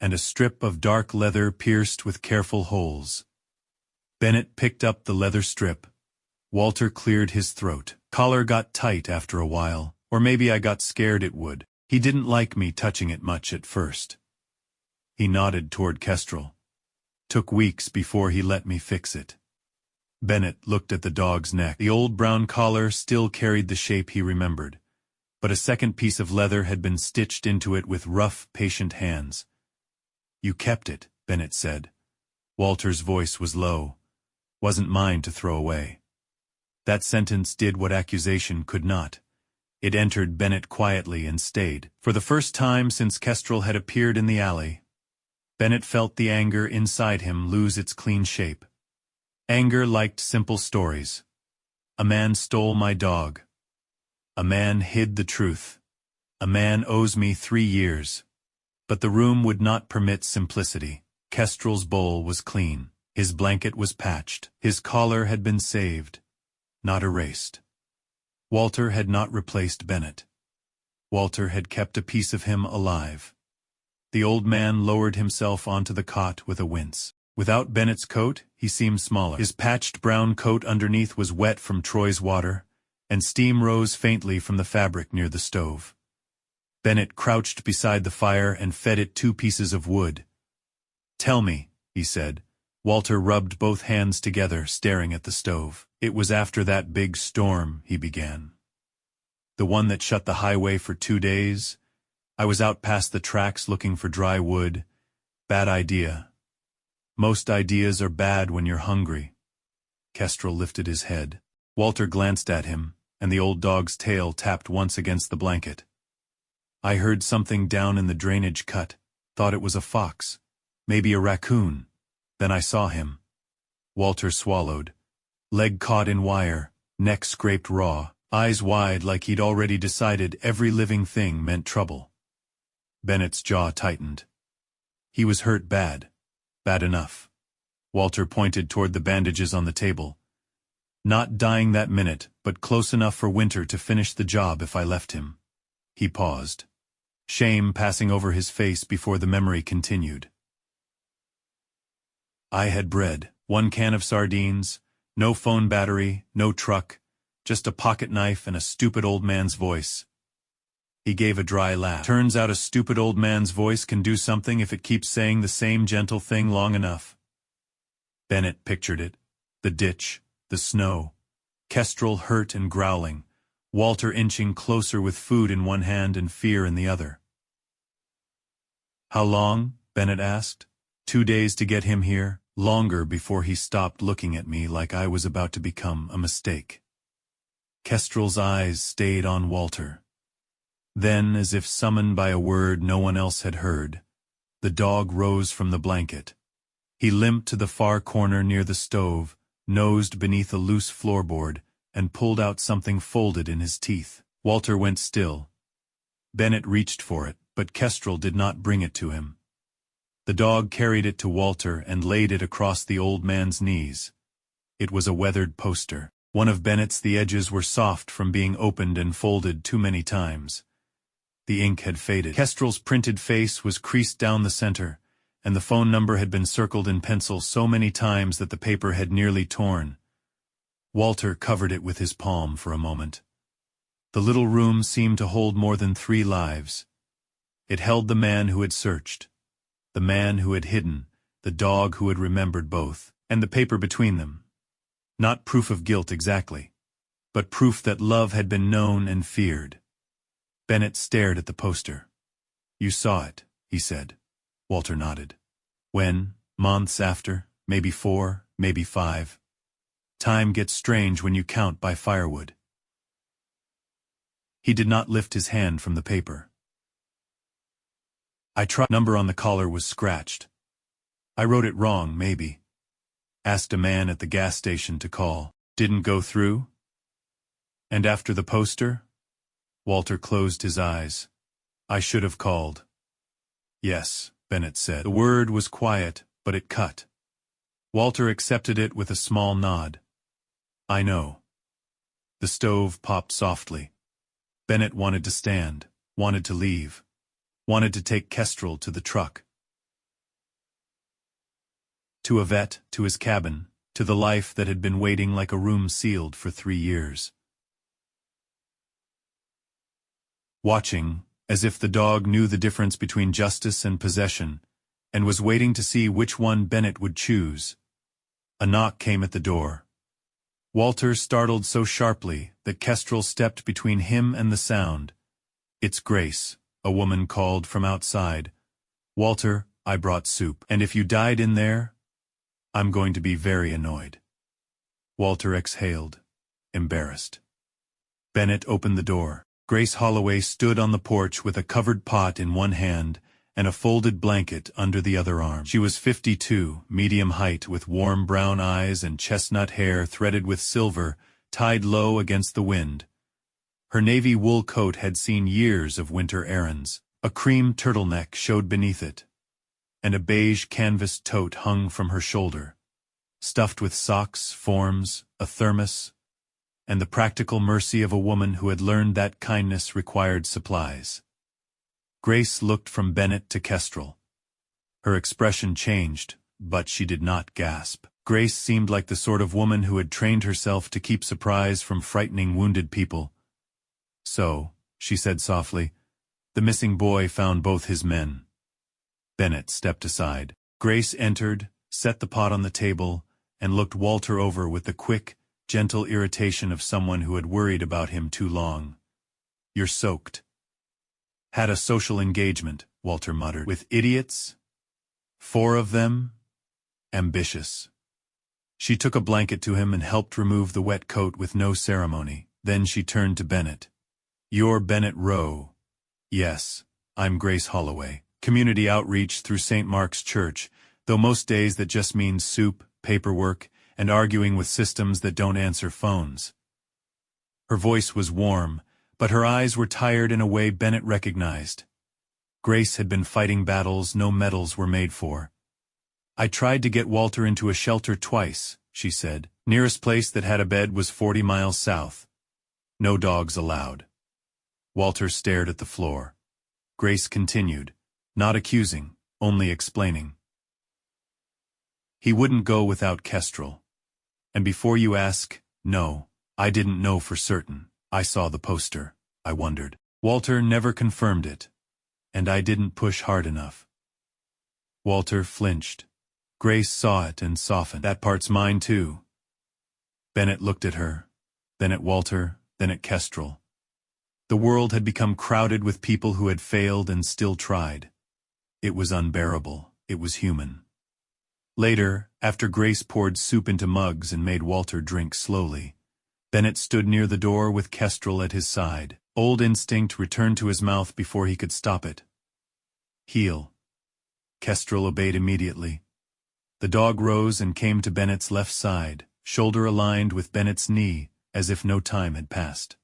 and a strip of dark leather pierced with careful holes. Bennett picked up the leather strip. Walter cleared his throat. Collar got tight after a while, or maybe I got scared it would. He didn't like me touching it much at first. He nodded toward Kestrel. Took weeks before he let me fix it. Bennett looked at the dog's neck. The old brown collar still carried the shape he remembered, but a second piece of leather had been stitched into it with rough, patient hands. "You kept it," Bennett said. Walter's voice was low. "Wasn't mine to throw away." That sentence did what accusation could not. It entered Bennett quietly and stayed. For the first time since Kestrel had appeared in the alley, Bennett felt the anger inside him lose its clean shape. Anger liked simple stories. A man stole my dog. A man hid the truth. A man owes me 3 years. But the room would not permit simplicity. Kestrel's bowl was clean. His blanket was patched. His collar had been saved, not erased. Walter had not replaced Bennett. Walter had kept a piece of him alive. The old man lowered himself onto the cot with a wince. Without Bennett's coat, he seemed smaller. His patched brown coat underneath was wet from Troy's water, and steam rose faintly from the fabric near the stove. Bennett crouched beside the fire and fed it 2 pieces of wood. "Tell me," he said. Walter rubbed both hands together, staring at the stove. "It was after that big storm," he began. "The one that shut the highway for 2 days. I was out past the tracks looking for dry wood. Bad idea. Most ideas are bad when you're hungry." Kestrel lifted his head. Walter glanced at him, and the old dog's tail tapped once against the blanket. "I heard something down in the drainage cut. Thought it was a fox. Maybe a raccoon. Then I saw him." Walter swallowed. Leg caught in wire, neck scraped raw, eyes wide like he'd already decided every living thing meant trouble. Bennett's jaw tightened. He was hurt bad. Bad enough. Walter pointed toward the bandages on the table. "Not dying that minute, but close enough for Winter to finish the job if I left him." He paused, shame passing over his face before the memory continued. "I had bread, 1 can of sardines, no phone battery, no truck, just a pocket knife and a stupid old man's voice." He gave a dry laugh. "Turns out a stupid old man's voice can do something if it keeps saying the same gentle thing long enough." Bennett pictured it. The ditch, the snow, Kestrel hurt and growling, Walter inching closer with food in one hand and fear in the other. "How long?" Bennett asked. 2 days to get him here, longer before he stopped looking at me like I was about to become a mistake." Kestrel's eyes stayed on Walter. Then, as if summoned by a word no one else had heard, the dog rose from the blanket. He limped to the far corner near the stove, nosed beneath a loose floorboard, and pulled out something folded in his teeth. Walter went still. Bennett reached for it, but Kestrel did not bring it to him. The dog carried it to Walter and laid it across the old man's knees. It was a weathered poster. One of Bennett's, the edges were soft from being opened and folded too many times. The ink had faded. Kestrel's printed face was creased down the center, and the phone number had been circled in pencil so many times that the paper had nearly torn. Walter covered it with his palm for a moment. The little room seemed to hold more than 3 lives. It held the man who had searched, the man who had hidden, the dog who had remembered both, and the paper between them. Not proof of guilt exactly, but proof that love had been known and feared. Bennett stared at the poster. "You saw it," he said. Walter nodded. "When? Months after? Maybe 4, maybe 5. Time gets strange when you count by firewood." He did not lift his hand from the paper. "I tried. Number on the collar was scratched. I wrote it wrong, maybe. Asked a man at the gas station to call. Didn't go through? And after the poster?" Walter closed his eyes. "I should have called." "Yes," Bennett said. The word was quiet, but it cut. Walter accepted it with a small nod. "I know." The stove popped softly. Bennett wanted to stand, wanted to leave, wanted to take Kestrel to the truck. To a vet, to his cabin, to the life that had been waiting like a room sealed for 3 years. Watching, as if the dog knew the difference between justice and possession, and was waiting to see which one Bennett would choose. A knock came at the door. Walter startled so sharply that Kestrel stepped between him and the sound. "It's Grace," a woman called from outside. "Walter, I brought soup, and if you died in there, I'm going to be very annoyed." Walter exhaled, embarrassed. Bennett opened the door. Grace Holloway stood on the porch with a covered pot in one hand and a folded blanket under the other arm. She was 52, medium height, with warm brown eyes and chestnut hair threaded with silver, tied low against the wind. Her navy wool coat had seen years of winter errands. A cream turtleneck showed beneath it, and a beige canvas tote hung from her shoulder, stuffed with socks, forms, a thermos, and the practical mercy of a woman who had learned that kindness required supplies. Grace looked from Bennett to Kestrel. Her expression changed, but she did not gasp. Grace seemed like the sort of woman who had trained herself to keep surprise from frightening wounded people. "So," she said softly, "the missing boy found both his men." Bennett stepped aside. Grace entered, set the pot on the table, and looked Walter over with the quick, gentle irritation of someone who had worried about him too long. "You're soaked." "Had a social engagement," Walter muttered. "With idiots? 4 of them? Ambitious." She took a blanket to him and helped remove the wet coat with no ceremony. Then she turned to Bennett. "You're Bennett Rowe." "Yes, I'm Grace Holloway. Community outreach through St. Mark's Church, though most days that just means soup, paperwork, and arguing with systems that don't answer phones." Her voice was warm, but her eyes were tired in a way Bennett recognized. Grace had been fighting battles no medals were made for. "I tried to get Walter into a shelter twice," she said. "Nearest place that had a bed was 40 miles south. No dogs allowed." Walter stared at the floor. Grace continued, not accusing, only explaining. "He wouldn't go without Kestrel. And before you ask, no, I didn't know for certain. I saw the poster. I wondered. Walter never confirmed it. And I didn't push hard enough." Walter flinched. Grace saw it and softened. "That part's mine too." Bennett looked at her, then at Walter, then at Kestrel. The world had become crowded with people who had failed and still tried. It was unbearable. It was human. Later, after Grace poured soup into mugs and made Walter drink slowly, Bennett stood near the door with Kestrel at his side. Old instinct returned to his mouth before he could stop it. "Heel." Kestrel obeyed immediately. The dog rose and came to Bennett's left side, shoulder aligned with Bennett's knee, as if no time had passed.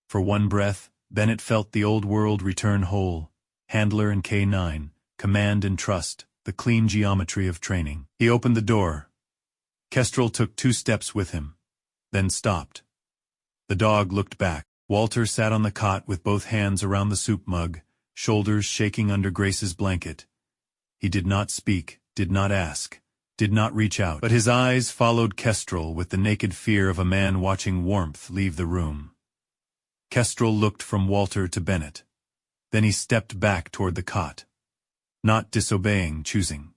For one breath, Bennett felt the old world return whole, handler and K9, command and trust, the clean geometry of training. He opened the door. Kestrel took 2 steps with him, then stopped. The dog looked back. Walter sat on the cot with both hands around the soup mug, shoulders shaking under Grace's blanket. He did not speak, did not ask, did not reach out, but his eyes followed Kestrel with the naked fear of a man watching warmth leave the room. Kestrel looked from Walter to Bennett. Then he stepped back toward the cot. Not disobeying, choosing.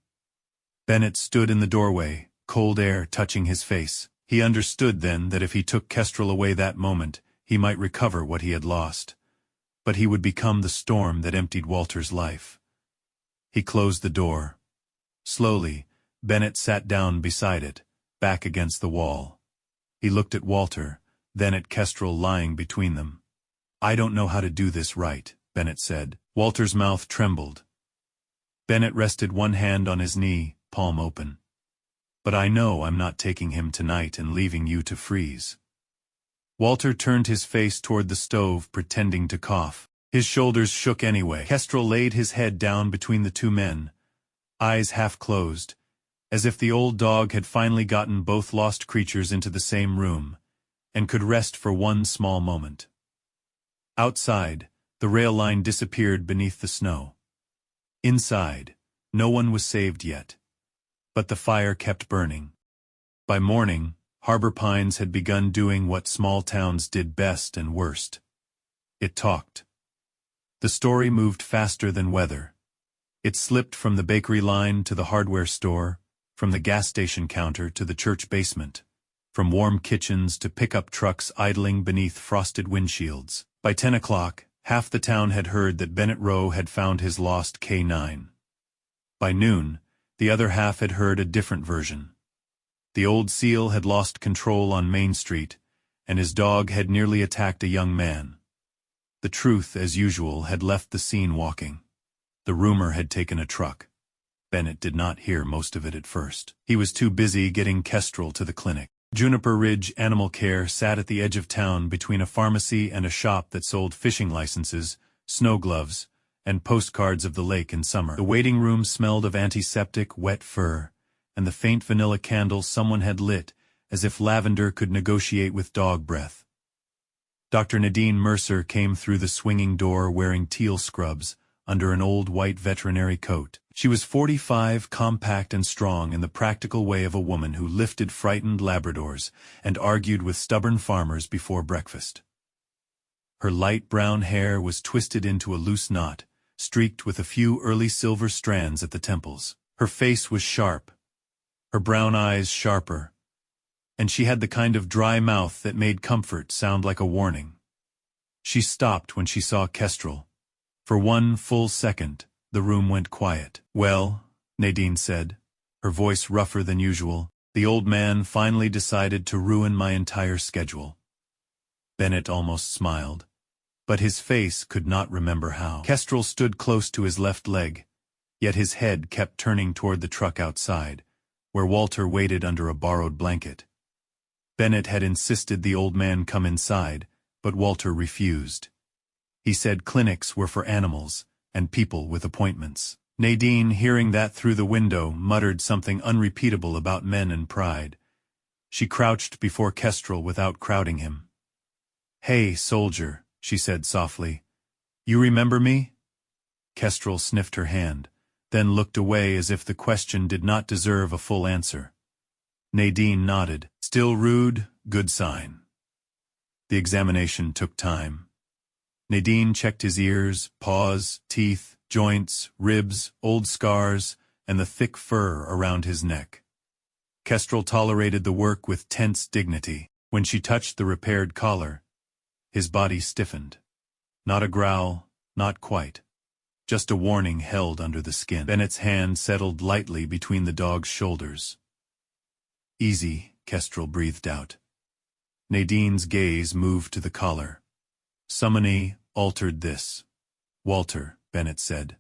Bennett stood in the doorway, cold air touching his face. He understood then that if he took Kestrel away that moment, he might recover what he had lost. But he would become the storm that emptied Walter's life. He closed the door. Slowly, Bennett sat down beside it, back against the wall. He looked at Walter, then at Kestrel lying between them. "I don't know how to do this right," Bennett said. Walter's mouth trembled. Bennett rested one hand on his knee, palm open. "But I know I'm not taking him tonight and leaving you to freeze." Walter turned his face toward the stove, pretending to cough. His shoulders shook anyway. Kestrel laid his head down between the 2 men, eyes half closed, as if the old dog had finally gotten both lost creatures into the same room, and could rest for one small moment. Outside, the rail line disappeared beneath the snow. Inside, no one was saved yet. But the fire kept burning. By morning, Harbor Pines had begun doing what small towns did best and worst. It talked. The story moved faster than weather. It slipped from the bakery line to the hardware store, from the gas station counter to the church basement, from warm kitchens to pickup trucks idling beneath frosted windshields. By 10 o'clock, half the town had heard that Bennett Rowe had found his lost K9. By noon, the other half had heard a different version. The old seal had lost control on Main Street, and his dog had nearly attacked a young man. The truth, as usual, had left the scene walking. The rumor had taken a truck. Bennett did not hear most of it at first. He was too busy getting Kestrel to the clinic. Juniper Ridge Animal Care sat at the edge of town between a pharmacy and a shop that sold fishing licenses, snow gloves, and postcards of the lake in summer. The waiting room smelled of antiseptic, wet fur, and the faint vanilla candle someone had lit, as if lavender could negotiate with dog breath. Dr. Nadine Mercer came through the swinging door wearing teal scrubs, under an old white veterinary coat. She was 45, compact and strong in the practical way of a woman who lifted frightened Labradors and argued with stubborn farmers before breakfast. Her light brown hair was twisted into a loose knot, streaked with a few early silver strands at the temples. Her face was sharp, her brown eyes sharper, and she had the kind of dry mouth that made comfort sound like a warning. She stopped when she saw Kestrel. For one full second, the room went quiet. "Well," Nadine said, her voice rougher than usual, "the old man finally decided to ruin my entire schedule." Bennett almost smiled, but his face could not remember how. Kestrel stood close to his left leg, yet his head kept turning toward the truck outside, where Walter waited under a borrowed blanket. Bennett had insisted the old man come inside, but Walter refused. He said clinics were for animals, and people with appointments. Nadine, hearing that through the window, muttered something unrepeatable about men and pride. She crouched before Kestrel without crowding him. "Hey, soldier," she said softly. "You remember me?" Kestrel sniffed her hand, then looked away as if the question did not deserve a full answer. Nadine nodded. "Still rude, good sign." The examination took time. Nadine checked his ears, paws, teeth, joints, ribs, old scars, and the thick fur around his neck. Kestrel tolerated the work with tense dignity. When she touched the repaired collar, his body stiffened. Not a growl, not quite. Just a warning held under the skin. Bennett's hand settled lightly between the dog's shoulders. "Easy," Kestrel breathed out. Nadine's gaze moved to the collar. "Summoning altered this." "Walter," Bennett said.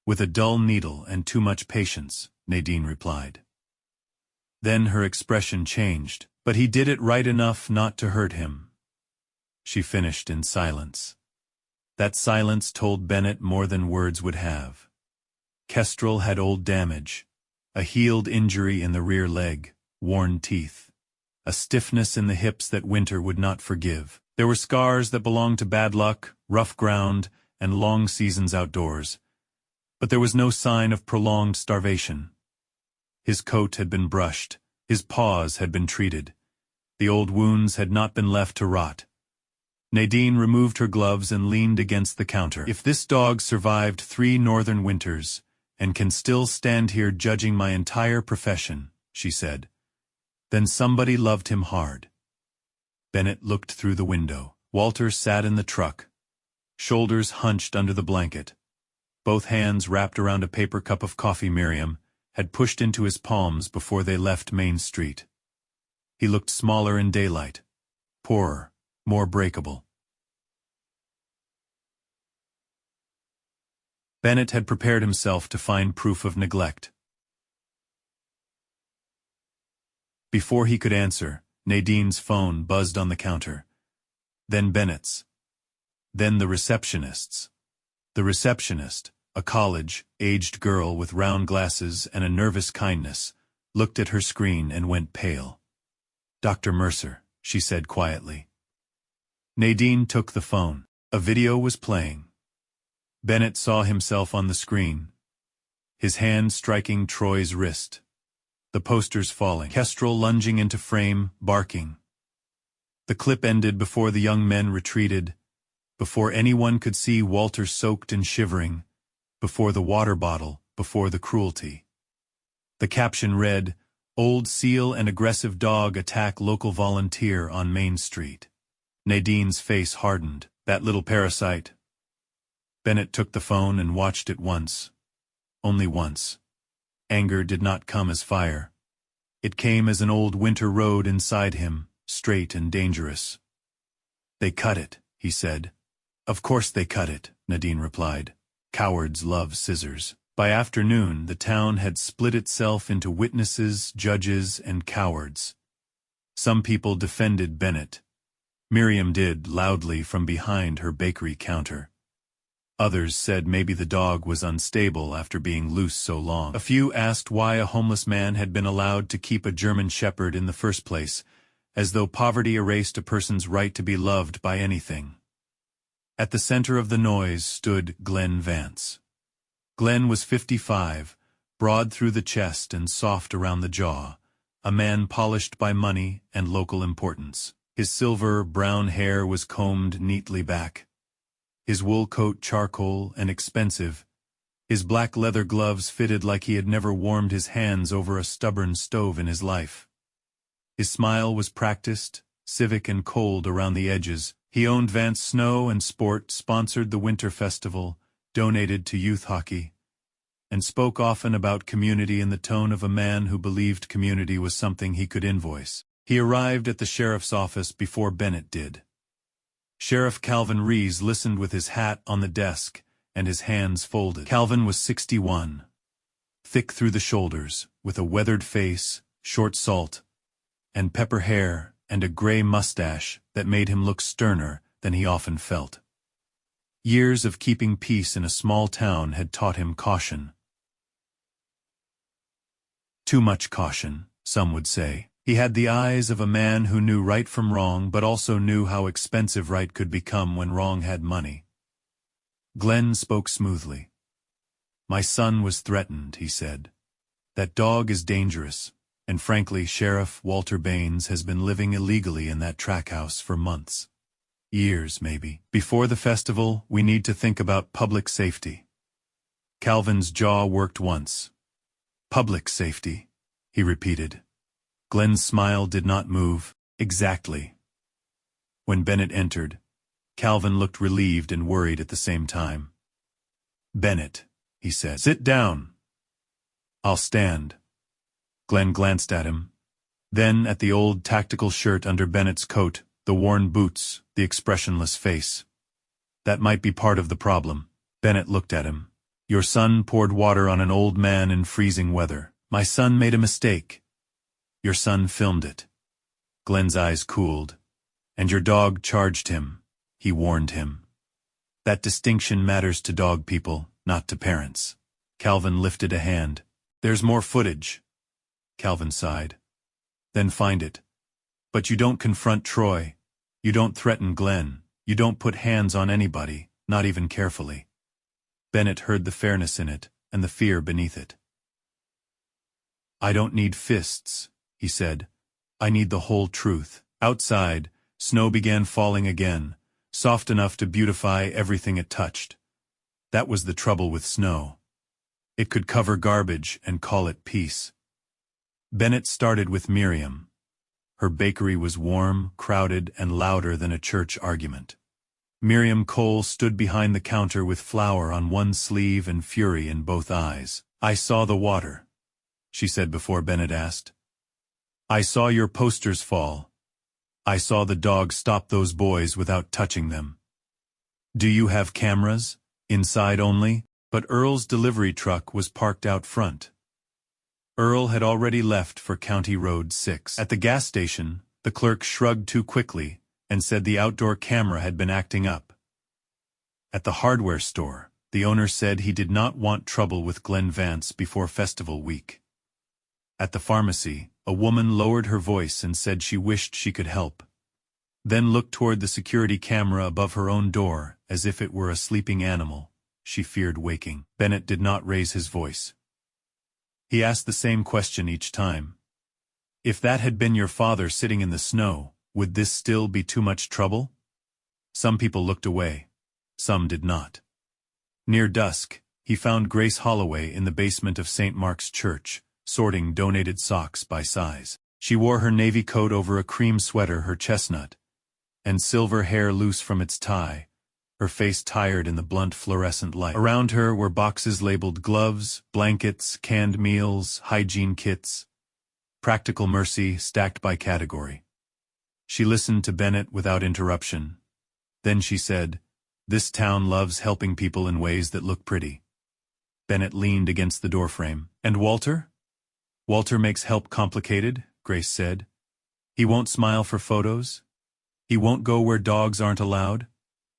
"With a dull needle and too much patience," Nadine replied. Then her expression changed, "but he did it right enough not to hurt him." She finished in silence. That silence told Bennett more than words would have. Kestrel had old damage, a healed injury in the rear leg, worn teeth, a stiffness in the hips that winter would not forgive. There were scars that belonged to bad luck, rough ground, and long seasons outdoors. But there was no sign of prolonged starvation. His coat had been brushed, his paws had been treated. The old wounds had not been left to rot. Nadine removed her gloves and leaned against the counter. "If this dog survived 3 northern winters, and can still stand here judging my entire profession," she said, "then somebody loved him hard." Bennett looked through the window. Walter sat in the truck, shoulders hunched under the blanket, both hands wrapped around a paper cup of coffee Miriam had pushed into his palms before they left Main Street. He looked smaller in daylight, poorer, more breakable. Bennett had prepared himself to find proof of neglect. Before he could answer, Nadine's phone buzzed on the counter. Then Bennett's. Then the receptionist's. The receptionist, a college-aged girl with round glasses and a nervous kindness, looked at her screen and went pale. "Dr. Mercer," she said quietly. Nadine took the phone. A video was playing. Bennett saw himself on the screen, his hand striking Troy's wrist. the posters falling, Kestrel lunging into frame, barking. The clip ended before the young men retreated, before anyone could see Walter soaked and shivering, before the water bottle, before the cruelty. The caption read, "Old seal and aggressive dog attack local volunteer on Main Street." Nadine's face hardened. That little parasite. Bennett took the phone and watched it once. Only once. Anger did not come as fire. It came as an old winter road inside him, straight and dangerous. "They cut it," he said. "Of course they cut it," Nadine replied. "Cowards love scissors." By afternoon, the town had split itself into witnesses, judges, and cowards. Some people defended Bennett. Miriam did, loudly from behind her bakery counter. Others said maybe the dog was unstable after being loose so long. A few asked why a homeless man had been allowed to keep a German shepherd in the first place, as though poverty erased a person's right to be loved by anything. At the center of the noise stood Glenn Vance. Glenn was 55, broad through the chest and soft around the jaw, a man polished by money and local importance. His silver, brown hair was combed neatly back. His wool coat charcoal and expensive. His black leather gloves fitted like he had never warmed his hands over a stubborn stove in his life. His smile was practiced, civic and cold around the edges. He owned Vance Snow and Sport, sponsored the Winter Festival, donated to youth hockey, and spoke often about community in the tone of a man who believed community was something he could invoice. He arrived at the sheriff's office before Bennett did. Sheriff Calvin Rees listened with his hat on the desk and his hands folded. Calvin was 61, thick through the shoulders, with a weathered face, short salt, and pepper hair, and a gray mustache that made him look sterner than he often felt. Years of keeping peace in a small town had taught him caution. Too much caution, some would say. He had the eyes of a man who knew right from wrong, but also knew how expensive right could become when wrong had money. Glenn spoke smoothly. "My son was threatened," he said. "That dog is dangerous, and frankly, Sheriff Walter Baines has been living illegally in that track house for months. Years, maybe. Before the festival, we need to think about public safety." Calvin's jaw worked once. "Public safety," he repeated. Glenn's smile did not move. "Exactly." When Bennett entered, Calvin looked relieved and worried at the same time. "Bennett," he said. "Sit down." "I'll stand." Glenn glanced at him, then at the old tactical shirt under Bennett's coat, the worn boots, the expressionless face. "That might be part of the problem." Bennett looked at him. "Your son poured water on an old man in freezing weather. My son made a mistake. Your son filmed it." Glenn's eyes cooled. "And your dog charged him," he warned him. "That distinction matters to dog people, not to parents." Calvin lifted a hand. "There's more footage." Calvin sighed. "Then find it. But you don't confront Troy. You don't threaten Glenn. You don't put hands on anybody, not even carefully." Bennett heard the fairness in it, and the fear beneath it. "I don't need fists," he said. "I need the whole truth." Outside, snow began falling again, soft enough to beautify everything it touched. That was the trouble with snow. It could cover garbage and call it peace. Bennett started with Miriam. Her bakery was warm, crowded, and louder than a church argument. Miriam Cole stood behind the counter with flour on one sleeve and fury in both eyes. "I saw the water," she said before Bennett asked. "I saw your posters fall. I saw the dog stop those boys without touching them. Do you have cameras? Inside only?" But Earl's delivery truck was parked out front. Earl had already left for County Road 6. At the gas station, the clerk shrugged too quickly and said the outdoor camera had been acting up. At the hardware store, the owner said he did not want trouble with Glenn Vance before festival week. At the pharmacy, a woman lowered her voice and said she wished she could help, then looked toward the security camera above her own door as if it were a sleeping animal she feared waking. Bennett did not raise his voice. He asked the same question each time. If that had been your father sitting in the snow, would this still be too much trouble? Some people looked away. Some did not. Near dusk, he found Grace Holloway in the basement of St. Mark's Church, sorting donated socks by size. She wore her navy coat over a cream sweater, her chestnut, and silver hair loose from its tie, her face tired in the blunt fluorescent light. Around her were boxes labeled gloves, blankets, canned meals, hygiene kits, practical mercy stacked by category. She listened to Bennett without interruption. Then she said, "This town loves helping people in ways that look pretty." Bennett leaned against the doorframe. "And Walter?" "Walter makes help complicated," Grace said. "He won't smile for photos. He won't go where dogs aren't allowed.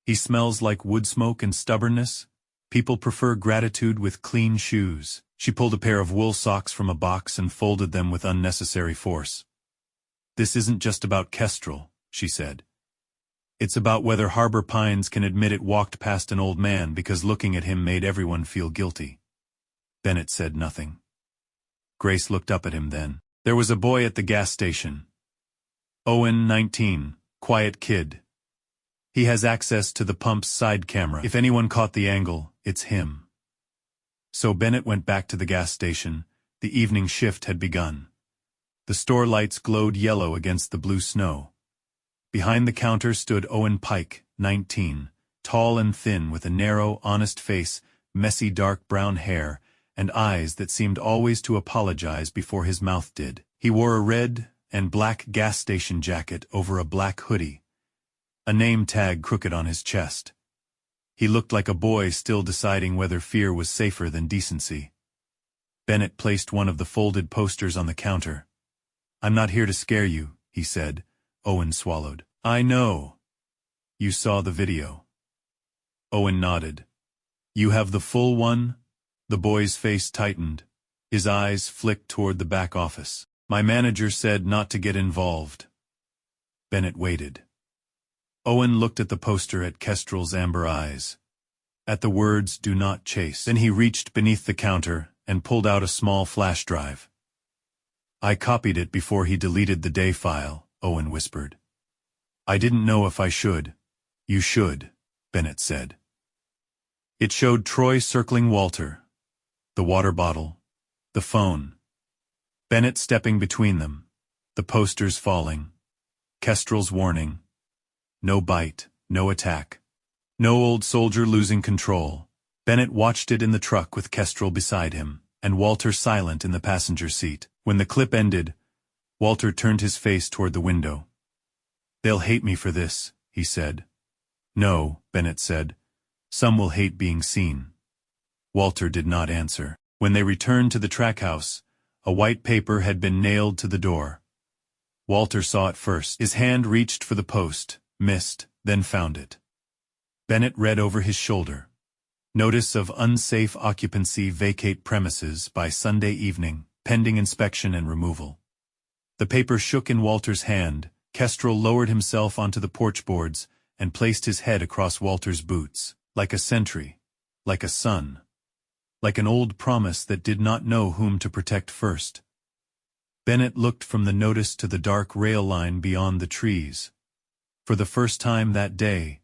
He smells like wood smoke and stubbornness. People prefer gratitude with clean shoes." She pulled a pair of wool socks from a box and folded them with unnecessary force. "This isn't just about Kestrel," she said. "It's about whether Harbor Pines can admit it walked past an old man because looking at him made everyone feel guilty." Bennett said nothing. Grace looked up at him then. "There was a boy at the gas station. Owen, 19, quiet kid. He has access to the pump's side camera. If anyone caught the angle, it's him." So Bennett went back to the gas station. The evening shift had begun. The store lights glowed yellow against the blue snow. Behind the counter stood Owen Pike, 19, tall and thin with a narrow, honest face, messy dark brown hair, and eyes that seemed always to apologize before his mouth did. He wore a red and black gas station jacket over a black hoodie, a name tag crooked on his chest. He looked like a boy still deciding whether fear was safer than decency. Bennett placed one of the folded posters on the counter. "I'm not here to scare you," he said. Owen swallowed. "I know. You saw the video." Owen nodded. "You have the full one?" The boy's face tightened. His eyes flicked toward the back office. "My manager said not to get involved." Bennett waited. Owen looked at the poster, at Kestrel's amber eyes, at the words, "Do not chase." Then he reached beneath the counter and pulled out a small flash drive. "I copied it before he deleted the day file," Owen whispered. "I didn't know if I should." "You should," Bennett said. It showed Troy circling Walter, the water bottle, the phone, Bennett stepping between them, the posters falling, Kestrel's warning. No bite, no attack. No old soldier losing control. Bennett watched it in the truck with Kestrel beside him, and Walter silent in the passenger seat. When the clip ended, Walter turned his face toward the window. "They'll hate me for this," he said. "No," Bennett said. "Some will hate being seen." Walter did not answer. When they returned to the track house, a white paper had been nailed to the door. Walter saw it first. His hand reached for the post, missed, then found it. Bennett read over his shoulder. "Notice of unsafe occupancy, vacate premises by Sunday evening, pending inspection and removal." The paper shook in Walter's hand. Kestrel lowered himself onto the porch boards and placed his head across Walter's boots, like a sentry, like a son, like an old promise that did not know whom to protect first. Bennett looked from the notice to the dark rail line beyond the trees. For the first time that day,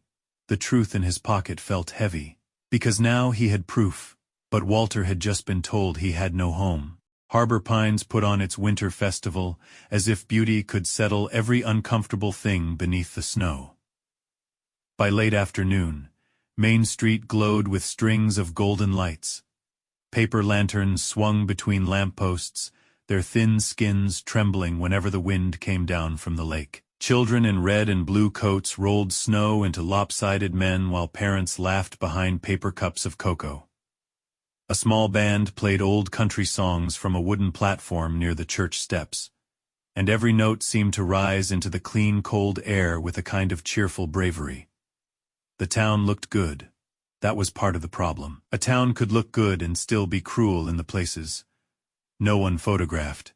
the truth in his pocket felt heavy, because now he had proof, but Walter had just been told he had no home. Harbor Pines put on its winter festival, as if beauty could settle every uncomfortable thing beneath the snow. By late afternoon, Main Street glowed with strings of golden lights. Paper lanterns swung between lampposts, their thin skins trembling whenever the wind came down from the lake. Children in red and blue coats rolled snow into lopsided men while parents laughed behind paper cups of cocoa. A small band played old country songs from a wooden platform near the church steps, and every note seemed to rise into the clean, cold air with a kind of cheerful bravery. The town looked good. That was part of the problem. A town could look good and still be cruel in the places no one photographed.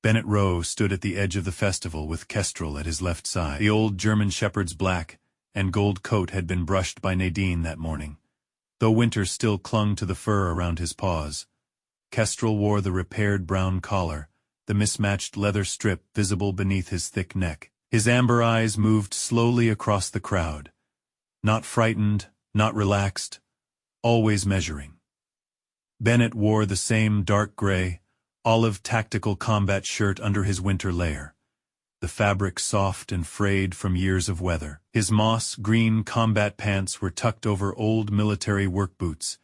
Bennett Rowe stood at the edge of the festival with Kestrel at his left side. The old German shepherd's black and gold coat had been brushed by Nadine that morning, though winter still clung to the fur around his paws. Kestrel wore the repaired brown collar, the mismatched leather strip visible beneath his thick neck. His amber eyes moved slowly across the crowd. Not frightened, not relaxed, always measuring. Bennett wore the same dark gray, olive tactical combat shirt under his winter layer, the fabric soft and frayed from years of weather. His moss-green combat pants were tucked over old military work boots,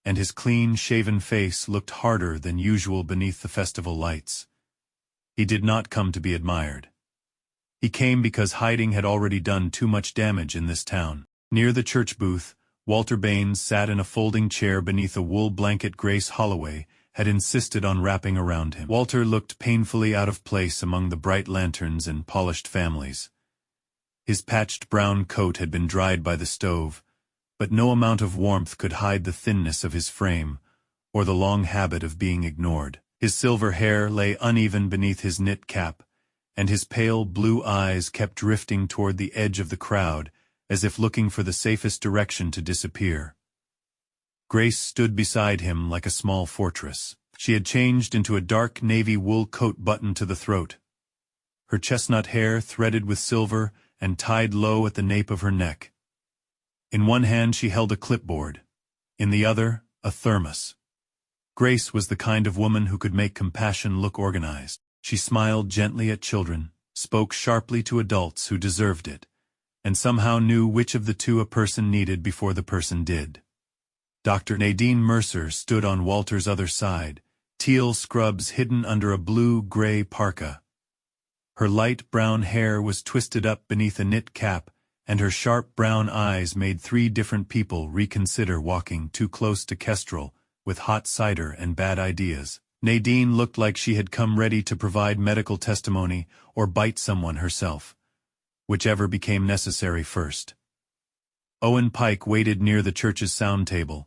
and his clean-shaven face looked harder than usual beneath the festival lights. He did not come to be admired. He came because hiding had already done too much damage in this town. Near the church booth, Walter Baines sat in a folding chair beneath a wool blanket Grace Holloway had insisted on wrapping around him. Walter looked painfully out of place among the bright lanterns and polished families. His patched brown coat had been dried by the stove, but no amount of warmth could hide the thinness of his frame, or the long habit of being ignored. His silver hair lay uneven beneath his knit cap, and his pale blue eyes kept drifting toward the edge of the crowd, as if looking for the safest direction to disappear. Grace stood beside him like a small fortress. She had changed into a dark navy wool coat buttoned to the throat. Her chestnut hair threaded with silver and tied low at the nape of her neck. In one hand she held a clipboard, in the other, a thermos. Grace was the kind of woman who could make compassion look organized. She smiled gently at children, spoke sharply to adults who deserved it, and somehow knew which of the two a person needed before the person did. Dr. Nadine Mercer stood on Walter's other side, teal scrubs hidden under a blue-gray parka. Her light brown hair was twisted up beneath a knit cap, and her sharp brown eyes made 3 different people reconsider walking too close to Kestrel with hot cider and bad ideas. Nadine looked like she had come ready to provide medical testimony or bite someone herself, whichever became necessary first. Owen Pike waited near the church's sound table.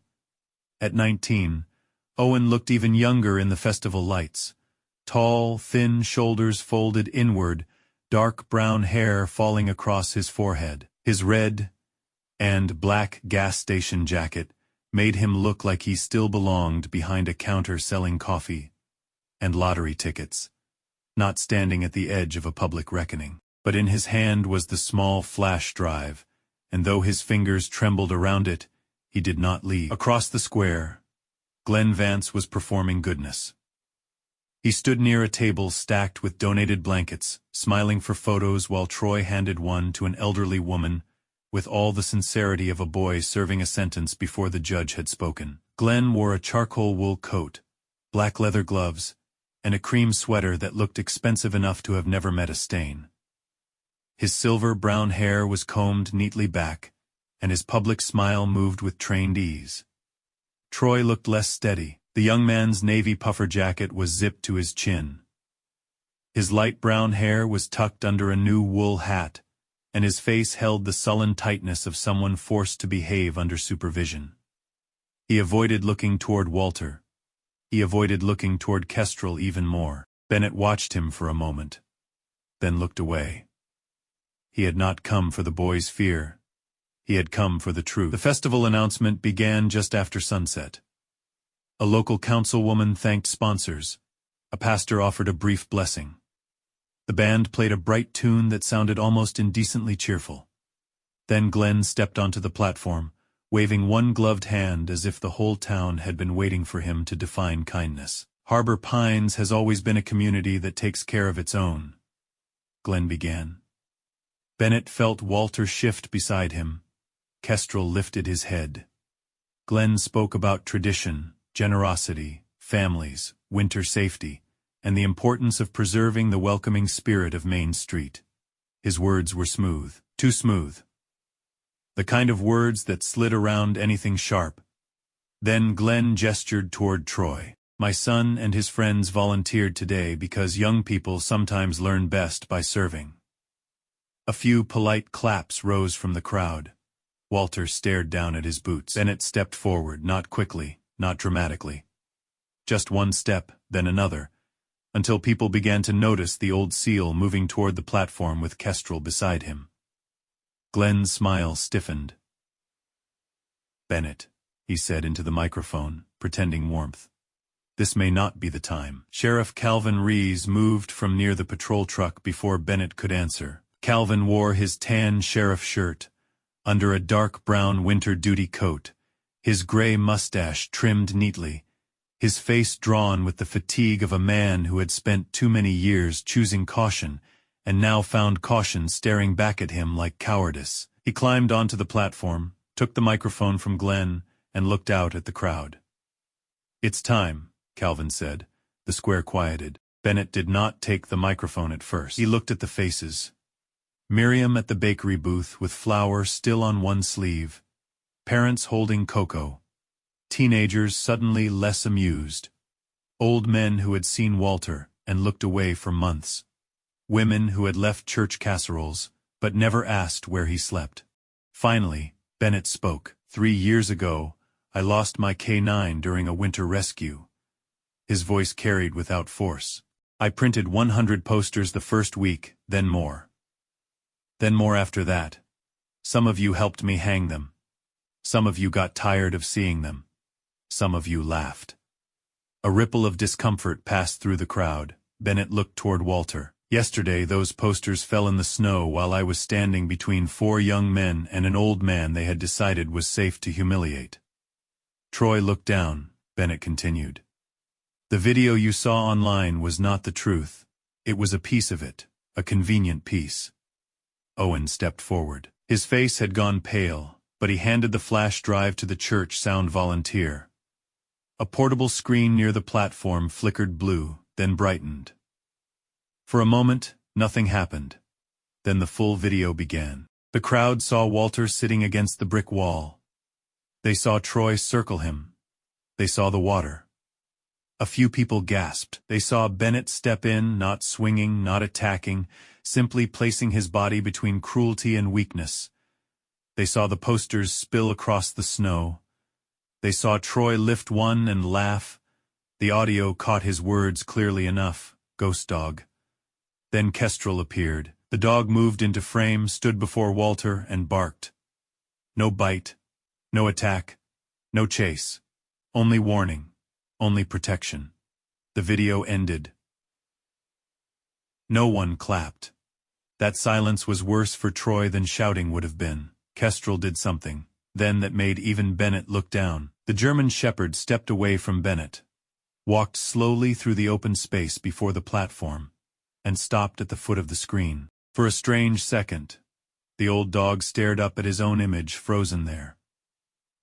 At 19, Owen looked even younger in the festival lights. Tall, thin shoulders folded inward, dark brown hair falling across his forehead. His red and black gas station jacket made him look like he still belonged behind a counter selling coffee and lottery tickets, not standing at the edge of a public reckoning. But in his hand was the small flash drive, and though his fingers trembled around it, he did not leave. Across the square, Glenn Vance was performing goodness. He stood near a table stacked with donated blankets, smiling for photos while Troy handed one to an elderly woman, with all the sincerity of a boy serving a sentence before the judge had spoken. Glenn wore a charcoal wool coat, black leather gloves, and a cream sweater that looked expensive enough to have never met a stain. His silver brown hair was combed neatly back, and his public smile moved with trained ease. Troy looked less steady. The young man's navy puffer jacket was zipped to his chin. His light brown hair was tucked under a new wool hat, and his face held the sullen tightness of someone forced to behave under supervision. He avoided looking toward Walter. He avoided looking toward Kestrel even more. Bennett watched him for a moment, then looked away. He had not come for the boy's fear. He had come for the truth. The festival announcement began just after sunset. A local councilwoman thanked sponsors. A pastor offered a brief blessing. The band played a bright tune that sounded almost indecently cheerful. Then Glenn stepped onto the platform, waving one gloved hand as if the whole town had been waiting for him to define kindness. Harbor Pines has always been a community that takes care of its own, Glenn began. Bennett felt Walter shift beside him. Kestrel lifted his head. Glenn spoke about tradition, generosity, families, winter safety, and the importance of preserving the welcoming spirit of Main Street. His words were smooth, too smooth. The kind of words that slid around anything sharp. Then Glenn gestured toward Troy. My son and his friends volunteered today because young people sometimes learn best by serving. A few polite claps rose from the crowd. Walter stared down at his boots. Bennett stepped forward, not quickly, not dramatically. Just one step, then another, until people began to notice the old seal moving toward the platform with Kestrel beside him. Glenn's smile stiffened. Bennett, he said into the microphone, pretending warmth. This may not be the time. Sheriff Calvin Rees moved from near the patrol truck before Bennett could answer. Calvin wore his tan sheriff shirt, under a dark brown winter duty coat, his gray mustache trimmed neatly, his face drawn with the fatigue of a man who had spent too many years choosing caution and now found caution staring back at him like cowardice. He climbed onto the platform, took the microphone from Glenn, and looked out at the crowd. "It's time," Calvin said. The square quieted. Bennett did not take the microphone at first. He looked at the faces. Miriam at the bakery booth with flour still on one sleeve. Parents holding cocoa. Teenagers suddenly less amused. Old men who had seen Walter and looked away for months. Women who had left church casseroles, but never asked where he slept. Finally, Bennett spoke. 3 years ago, I lost my K9 during a winter rescue. His voice carried without force. I printed 100 posters the first week, then more. Then more after that. Some of you helped me hang them. Some of you got tired of seeing them. Some of you laughed. A ripple of discomfort passed through the crowd. Bennett looked toward Walter. Yesterday those posters fell in the snow while I was standing between 4 young men and an old man they had decided was safe to humiliate. Troy looked down, Bennett continued. The video you saw online was not the truth. It was a piece of it, a convenient piece. Owen stepped forward. His face had gone pale, but he handed the flash drive to the church sound volunteer. A portable screen near the platform flickered blue, then brightened. For a moment, nothing happened. Then the full video began. The crowd saw Walter sitting against the brick wall. They saw Troy circle him. They saw the water. A few people gasped. They saw Bennett step in, not swinging, not attacking, simply placing his body between cruelty and weakness. They saw the posters spill across the snow. They saw Troy lift one and laugh. The audio caught his words clearly enough. Ghost dog. Then Kestrel appeared. The dog moved into frame, stood before Walter, and barked. No bite. No attack. No chase. Only warning. Only protection. The video ended. No one clapped. That silence was worse for Troy than shouting would have been. Kestrel did something, then that made even Bennett look down. The German shepherd stepped away from Bennett, walked slowly through the open space before the platform, and stopped at the foot of the screen. For a strange second, the old dog stared up at his own image frozen there.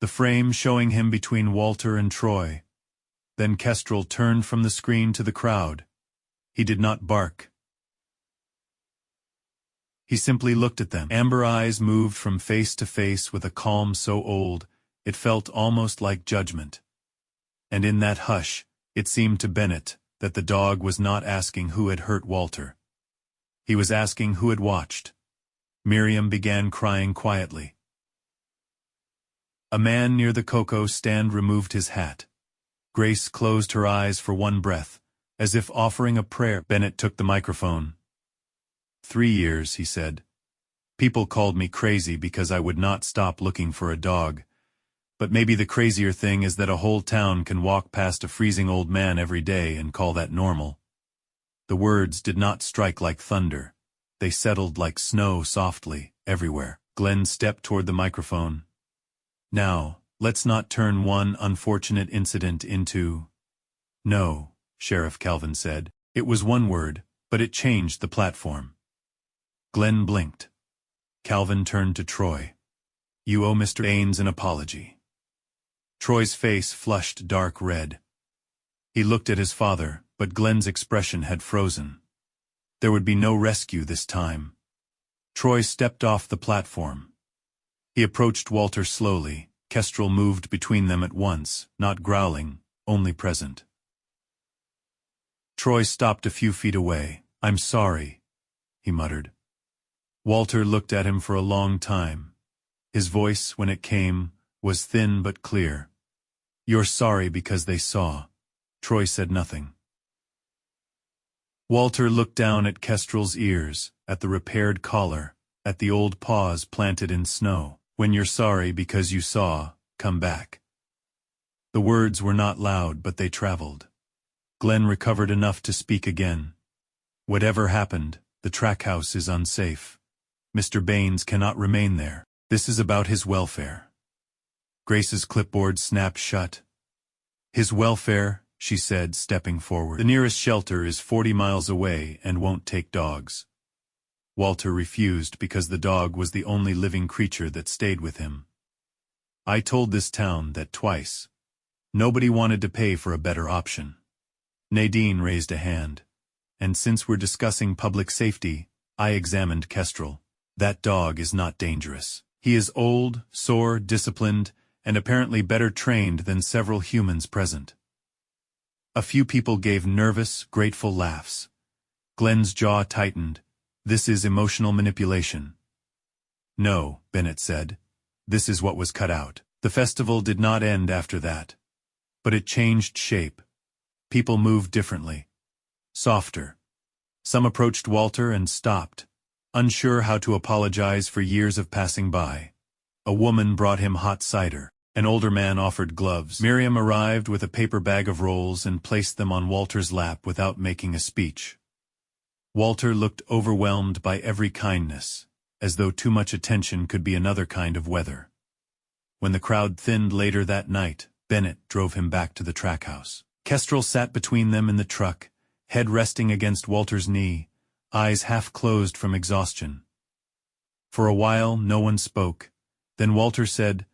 The frame showing him between Walter and Troy. Then Kestrel turned from the screen to the crowd. He did not bark. He simply looked at them. Amber eyes moved from face to face with a calm so old, it felt almost like judgment. And in that hush, it seemed to Bennett that the dog was not asking who had hurt Walter. He was asking who had watched. Miriam began crying quietly. A man near the cocoa stand removed his hat. Grace closed her eyes for one breath, as if offering a prayer. Bennett took the microphone. 3 years, he said. People called me crazy because I would not stop looking for a dog. But maybe the crazier thing is that a whole town can walk past a freezing old man every day and call that normal. The words did not strike like thunder. They settled like snow softly, everywhere. Glenn stepped toward the microphone. Now, let's not turn one unfortunate incident into... No, Sheriff Calvin said. It was one word, but it changed the platform. Glenn blinked. Calvin turned to Troy. You owe Mr. Baines an apology. Troy's face flushed dark red. He looked at his father, but Glenn's expression had frozen. There would be no rescue this time. Troy stepped off the platform. He approached Walter slowly. Kestrel moved between them at once, not growling, only present. Troy stopped a few feet away. I'm sorry, he muttered. Walter looked at him for a long time. His voice, when it came, was thin but clear. You're sorry because they saw. Troy said nothing. Walter looked down at Kestrel's ears, at the repaired collar, at the old paws planted in snow. When you're sorry because you saw, come back. The words were not loud, but they traveled. Glenn recovered enough to speak again. Whatever happened, the track house is unsafe. Mr. Baines cannot remain there. This is about his welfare. Grace's clipboard snapped shut. His welfare, she said, stepping forward. The nearest shelter is 40 miles away and won't take dogs. Walter refused because the dog was the only living creature that stayed with him. I told this town that twice. Nobody wanted to pay for a better option. Nadine raised a hand. And since we're discussing public safety, I examined Kestrel. That dog is not dangerous. He is old, sore, disciplined, and apparently better trained than several humans present. A few people gave nervous, grateful laughs. Glenn's jaw tightened. This is emotional manipulation. No, Bennett said. This is what was cut out. The festival did not end after that. But it changed shape. People moved differently. Softer. Some approached Walter and stopped, unsure how to apologize for years of passing by. A woman brought him hot cider. An older man offered gloves. Miriam arrived with a paper bag of rolls and placed them on Walter's lap without making a speech. Walter looked overwhelmed by every kindness, as though too much attention could be another kind of weather. When the crowd thinned later that night, Bennett drove him back to the track house. Kestrel sat between them in the truck, head resting against Walter's knee, eyes half closed from exhaustion. For a while, no one spoke. Then Walter said,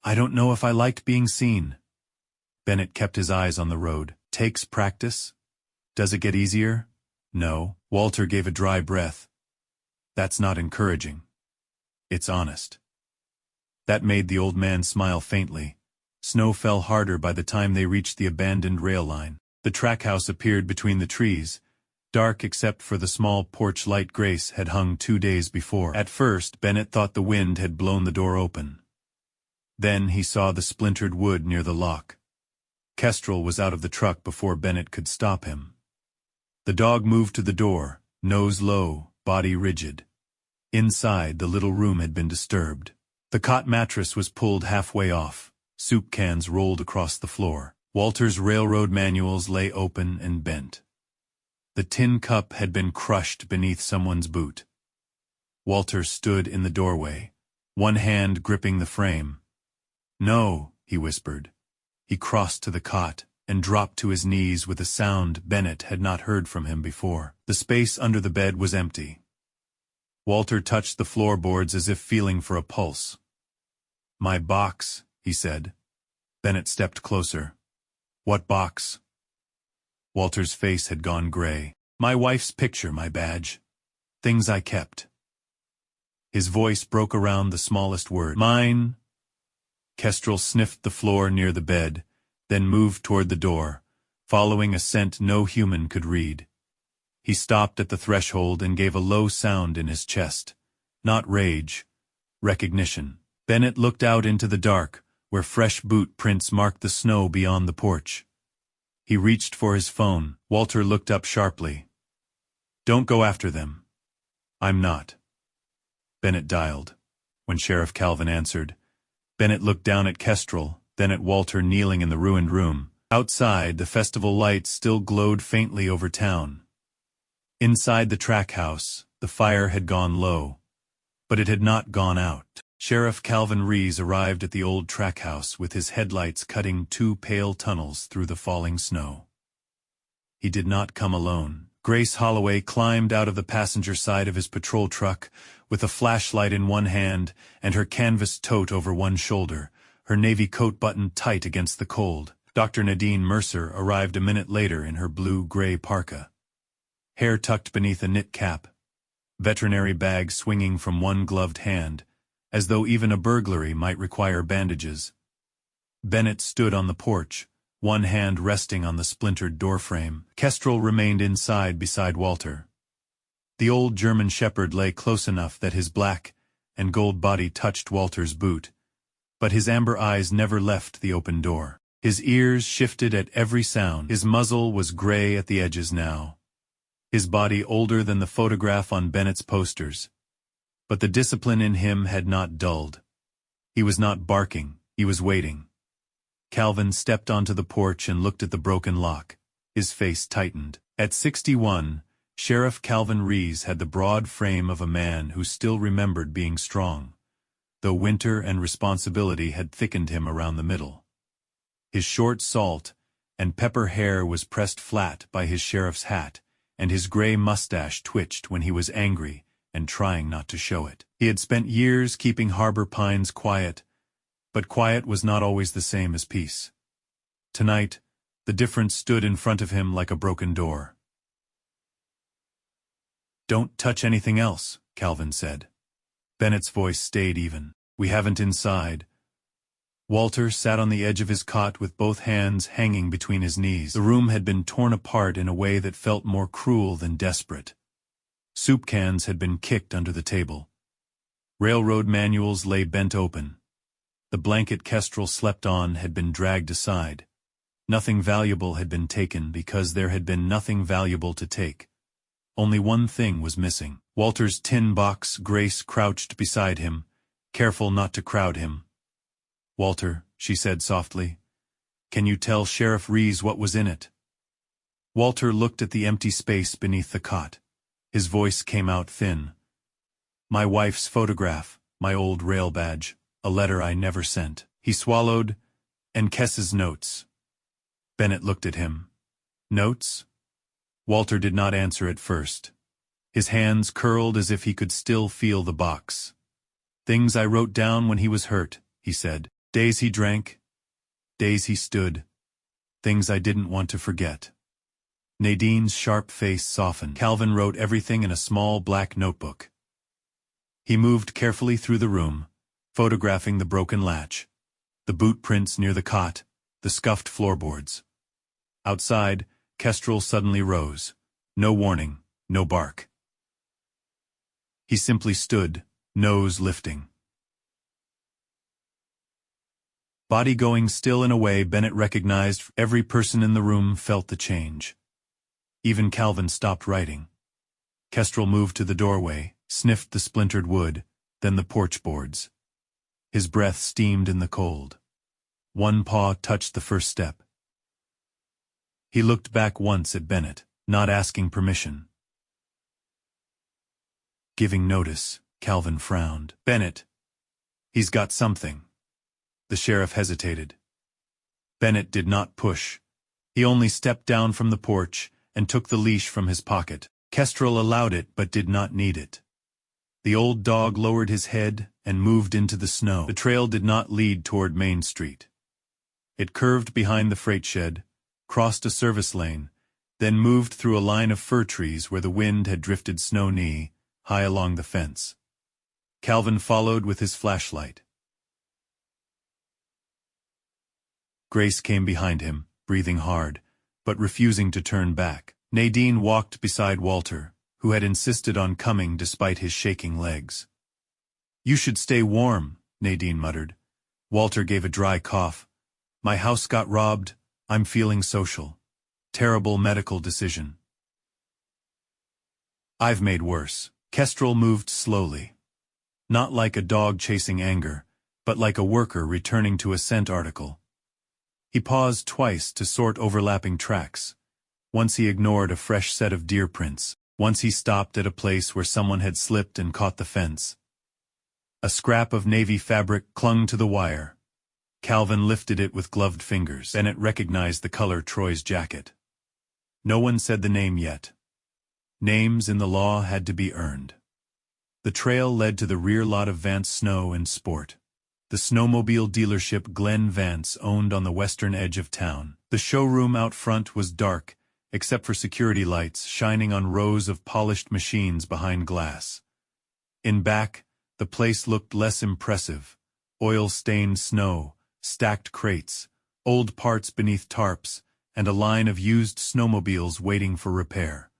"I don't know if I liked being seen." Bennett kept his eyes on the road. "Takes practice? Does it get easier?" "No." Walter gave a dry breath. "That's not encouraging. It's honest." That made the old man smile faintly. Snow fell harder by the time they reached the abandoned rail line. The track house appeared between the trees, dark except for the small porch light Grace had hung 2 days before. At first, Bennett thought the wind had blown the door open. Then he saw the splintered wood near the lock. Kestrel was out of the truck before Bennett could stop him. The dog moved to the door, nose low, body rigid. Inside, the little room had been disturbed. The cot mattress was pulled halfway off. Soup cans rolled across the floor. Walter's railroad manuals lay open and bent. The tin cup had been crushed beneath someone's boot. Walter stood in the doorway, one hand gripping the frame. "No," he whispered. He crossed to the cot and dropped to his knees with a sound Bennett had not heard from him before. The space under the bed was empty. Walter touched the floorboards as if feeling for a pulse. "My box," he said. Bennett stepped closer. "What box?" Walter's face had gone gray. "My wife's picture, my badge. Things I kept." His voice broke around the smallest word. "Mine." Kestrel sniffed the floor near the bed, then moved toward the door, following a scent no human could read. He stopped at the threshold and gave a low sound in his chest. Not rage, recognition. Bennett looked out into the dark, where fresh boot prints marked the snow beyond the porch. He reached for his phone. Walter looked up sharply. "Don't go after them." "I'm not." Bennett dialed. When Sheriff Calvin answered, Bennett looked down at Kestrel, then at Walter kneeling in the ruined room. Outside, the festival lights still glowed faintly over town. Inside the track house, the fire had gone low, but it had not gone out. Sheriff Calvin Rees arrived at the old track house with his headlights cutting 2 pale tunnels through the falling snow. He did not come alone. Grace Holloway climbed out of the passenger side of his patrol truck with a flashlight in one hand and her canvas tote over one shoulder, her navy coat buttoned tight against the cold. Dr. Nadine Mercer arrived a minute later in her blue-gray parka. Hair tucked beneath a knit cap, veterinary bag swinging from one gloved hand, as though even a burglary might require bandages. Bennett stood on the porch, one hand resting on the splintered doorframe. Kestrel remained inside beside Walter. The old German shepherd lay close enough that his black and gold body touched Walter's boot, but his amber eyes never left the open door. His ears shifted at every sound. His muzzle was gray at the edges now. His body older than the photograph on Bennett's posters. But the discipline in him had not dulled. He was not barking, he was waiting. Calvin stepped onto the porch and looked at the broken lock. His face tightened. At 61, Sheriff Calvin Rees had the broad frame of a man who still remembered being strong, though winter and responsibility had thickened him around the middle. His short salt and pepper hair was pressed flat by his sheriff's hat, and his gray mustache twitched when he was angry and trying not to show it. He had spent years keeping Harbor Pines quiet, but quiet was not always the same as peace. Tonight, the difference stood in front of him like a broken door. "Don't touch anything else," Calvin said. Bennett's voice stayed even. "We haven't inside." Walter sat on the edge of his cot with both hands hanging between his knees. The room had been torn apart in a way that felt more cruel than desperate. Soup cans had been kicked under the table. Railroad manuals lay bent open. The blanket Kestrel slept on had been dragged aside. Nothing valuable had been taken because there had been nothing valuable to take. Only one thing was missing. Walter's tin box. Grace crouched beside him, careful not to crowd him. "Walter," she said softly, "can you tell Sheriff Rees what was in it?" Walter looked at the empty space beneath the cot. His voice came out thin. "My wife's photograph, my old rail badge, a letter I never sent." He swallowed, "and Kess's notes." Bennett looked at him. "Notes?" Walter did not answer at first. His hands curled as if he could still feel the box. "Things I wrote down when he was hurt," he said. "Days he drank. Days he stood. Things I didn't want to forget." Nadine's sharp face softened. Calvin wrote everything in a small black notebook. He moved carefully through the room, photographing the broken latch, the boot prints near the cot, the scuffed floorboards. Outside, Kestrel suddenly rose. No warning, no bark. He simply stood, nose lifting. Body going still in a way Bennett recognized. Every person in the room felt the change. Even Calvin stopped writing. Kestrel moved to the doorway, sniffed the splintered wood, then the porch boards. His breath steamed in the cold. One paw touched the first step. He looked back once at Bennett, not asking permission. "Giving notice," Calvin frowned. "Bennett, he's got something." The sheriff hesitated. Bennett did not push. He only stepped down from the porch and took the leash from his pocket. Kestrel allowed it but did not need it. The old dog lowered his head and moved into the snow. The trail did not lead toward Main Street. It curved behind the freight shed, crossed a service lane, then moved through a line of fir trees where the wind had drifted snow knee-high along the fence. Calvin followed with his flashlight. Grace came behind him, breathing hard, but refusing to turn back. Nadine walked beside Walter, who had insisted on coming despite his shaking legs. "You should stay warm," Nadine muttered. Walter gave a dry cough. "My house got robbed. I'm feeling social. Terrible medical decision." "I've made worse." Kestrel moved slowly. Not like a dog chasing anger, but like a worker returning to a scent article. He paused twice to sort overlapping tracks. Once he ignored a fresh set of deer prints. Once he stopped at a place where someone had slipped and caught the fence. A scrap of navy fabric clung to the wire. Calvin lifted it with gloved fingers. Bennett recognized the color Troy's jacket. No one said the name yet. Names in the law had to be earned. The trail led to the rear lot of Vance Snow and Sport, the snowmobile dealership Glenn Vance owned on the western edge of town. The showroom out front was dark, except for security lights shining on rows of polished machines behind glass. In back, the place looked less impressive. Oil-stained snow, stacked crates, old parts beneath tarps, and a line of used snowmobiles waiting for repair.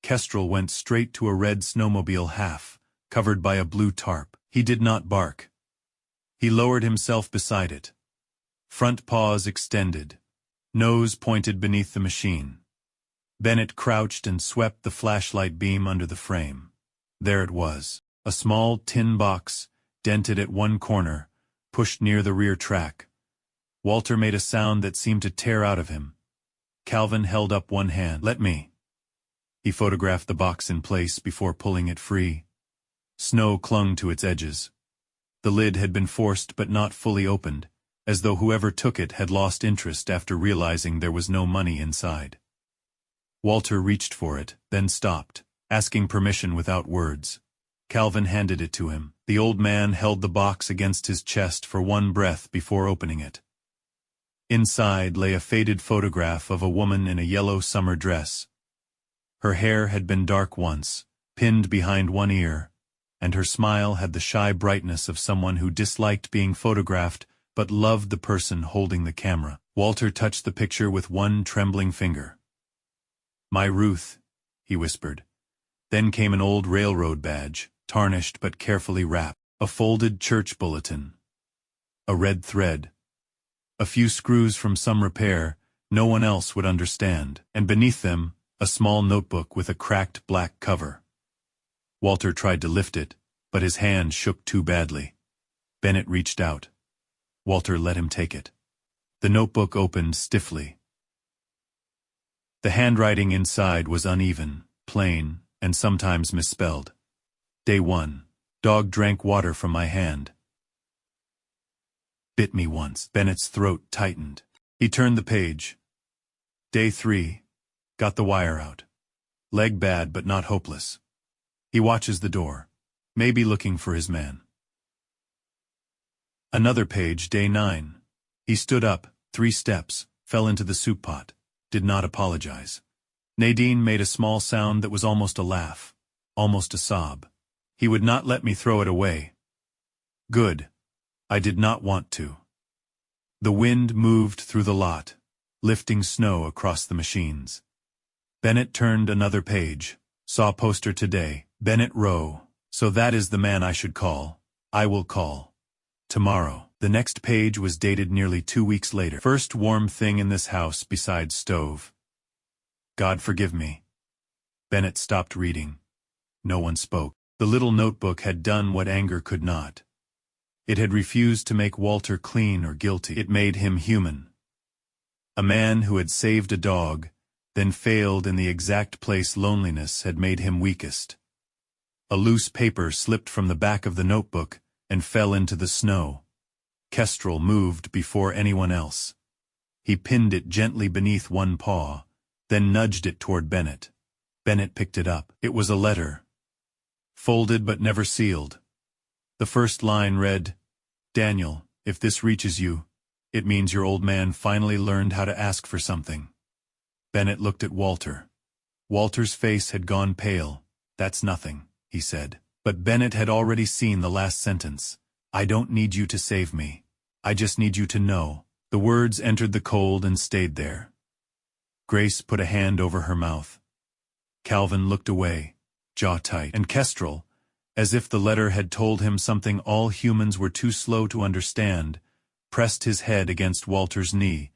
Kestrel went straight to a red snowmobile covered by a blue tarp. He did not bark. He lowered himself beside it. Front paws extended. Nose pointed beneath the machine. Bennett crouched and swept the flashlight beam under the frame. There it was, a small tin box, dented at one corner, pushed near the rear track. Walter made a sound that seemed to tear out of him. Calvin held up one hand. "Let me." He photographed the box in place before pulling it free. Snow clung to its edges. The lid had been forced but not fully opened, as though whoever took it had lost interest after realizing there was no money inside. Walter reached for it, then stopped, asking permission without words. Calvin handed it to him. The old man held the box against his chest for one breath before opening it. Inside lay a faded photograph of a woman in a yellow summer dress. Her hair had been dark once, pinned behind one ear, and her smile had the shy brightness of someone who disliked being photographed but loved the person holding the camera. Walter touched the picture with one trembling finger. "My Ruth," he whispered. Then came an old railroad badge, tarnished but carefully wrapped, a folded church bulletin, a red thread, a few screws from some repair no one else would understand, and beneath them, a small notebook with a cracked black cover. Walter tried to lift it, but his hand shook too badly. Bennett reached out. Walter let him take it. The notebook opened stiffly. The handwriting inside was uneven, plain, and sometimes misspelled. Day 1. Dog drank water from my hand. Bit me once. Bennett's throat tightened. He turned the page. Day 3. Got the wire out. Leg bad but not hopeless. He watches the door, maybe looking for his man. Another page, Day 9. He stood up, 3 steps, fell into the soup pot, did not apologize. Nadine made a small sound that was almost a laugh, almost a sob. He would not let me throw it away. Good. I did not want to. The wind moved through the lot, lifting snow across the machines. Bennett turned another page. Saw poster today. Bennett Rowe. So that is the man I should call. I will call. Tomorrow. The next page was dated nearly 2 weeks later. First warm thing in this house besides stove. God forgive me. Bennett stopped reading. No one spoke. The little notebook had done what anger could not. It had refused to make Walter clean or guilty. It made him human. A man who had saved a dog, then failed in the exact place loneliness had made him weakest. A loose paper slipped from the back of the notebook and fell into the snow. Kestrel moved before anyone else. He pinned it gently beneath one paw, then nudged it toward Bennett. Bennett picked it up. It was a letter. Folded but never sealed. The first line read, "Daniel, if this reaches you, it means your old man finally learned how to ask for something." Bennett looked at Walter. Walter's face had gone pale. "That's nothing," he said. But Bennett had already seen the last sentence. "I don't need you to save me. I just need you to know." The words entered the cold and stayed there. Grace put a hand over her mouth. Calvin looked away, jaw tight. And Kestrel, as if the letter had told him something all humans were too slow to understand, pressed his head against Walter's knee,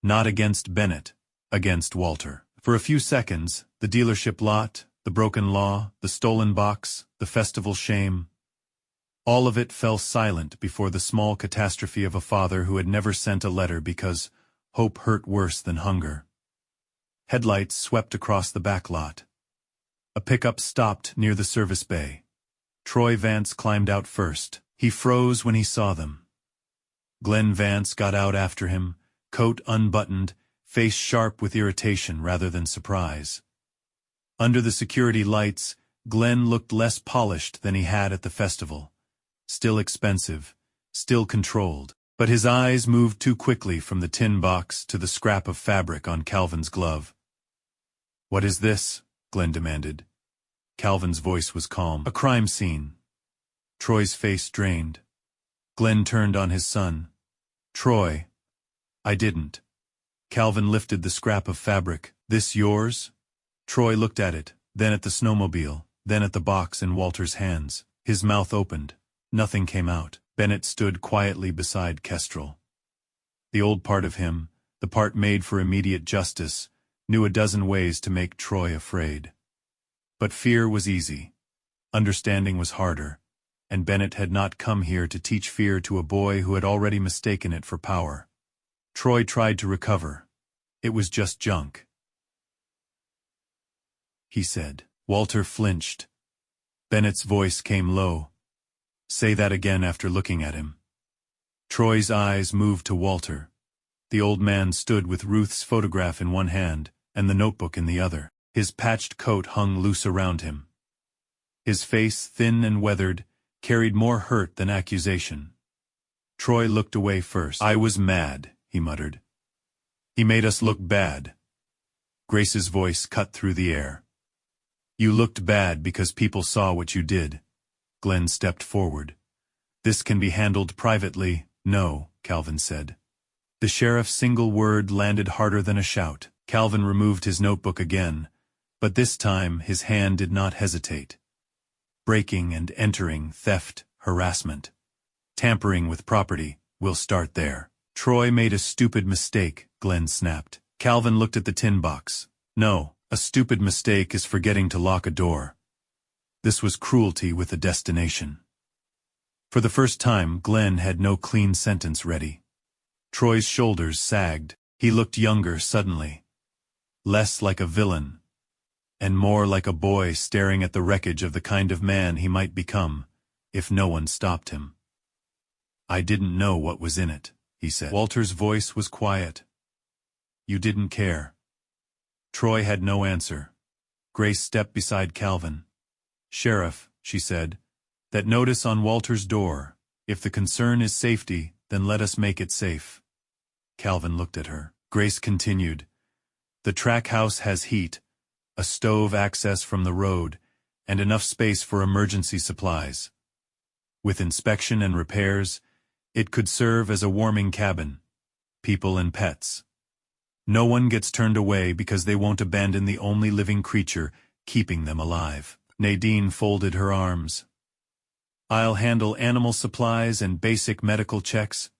not against Bennett, against Walter. For a few seconds, the dealership lot, the broken law, the stolen box, the festival shame, all of it fell silent before the small catastrophe of a father who had never sent a letter because hope hurt worse than hunger. Headlights swept across the back lot. A pickup stopped near the service bay. Troy Vance climbed out first. He froze when he saw them. Glenn Vance got out after him, coat unbuttoned, face sharp with irritation rather than surprise. Under the security lights, Glenn looked less polished than he had at the festival. Still expensive, still controlled. But his eyes moved too quickly from the tin box to the scrap of fabric on Calvin's glove. "What is this?" Glenn demanded. Calvin's voice was calm. "A crime scene." Troy's face drained. Glenn turned on his son. "Troy, I didn't." Calvin lifted the scrap of fabric. "This yours?" Troy looked at it, then at the snowmobile, then at the box in Walter's hands. His mouth opened. Nothing came out. Bennett stood quietly beside Kestrel. The old part of him, the part made for immediate justice, knew a dozen ways to make Troy afraid. But fear was easy. Understanding was harder, and Bennett had not come here to teach fear to a boy who had already mistaken it for power. Troy tried to recover. It was just junk, he said. Walter flinched. Bennett's voice came low. Say that again after looking at him. Troy's eyes moved to Walter. The old man stood with Ruth's photograph in one hand and the notebook in the other. His patched coat hung loose around him. His face, thin and weathered, carried more hurt than accusation. Troy looked away first. I was mad, he muttered. He made us look bad. Grace's voice cut through the air. You looked bad because people saw what you did. Glenn stepped forward. This can be handled privately. No, Calvin said. The sheriff's single word landed harder than a shout. Calvin removed his notebook again, but this time his hand did not hesitate. Breaking and entering, theft, harassment. Tampering with property, we'll start there. Troy made a stupid mistake, Glenn snapped. Calvin looked at the tin box. No, a stupid mistake is forgetting to lock a door. This was cruelty with a destination. For the first time, Glenn had no clean sentence ready. Troy's shoulders sagged. He looked younger suddenly. Less like a villain, and more like a boy staring at the wreckage of the kind of man he might become, if no one stopped him. I didn't know what was in it, he said. Walter's voice was quiet. You didn't care. Troy had no answer. Grace stepped beside Calvin. Sheriff, she said, that notice on Walter's door. If the concern is safety, then let us make it safe. Calvin looked at her. Grace continued. The track house has heat, a stove access from the road, and enough space for emergency supplies. With inspection and repairs, it could serve as a warming cabin. People and pets. No one gets turned away because they won't abandon the only living creature keeping them alive. Nadine folded her arms. I'll handle animal supplies and basic medical checks.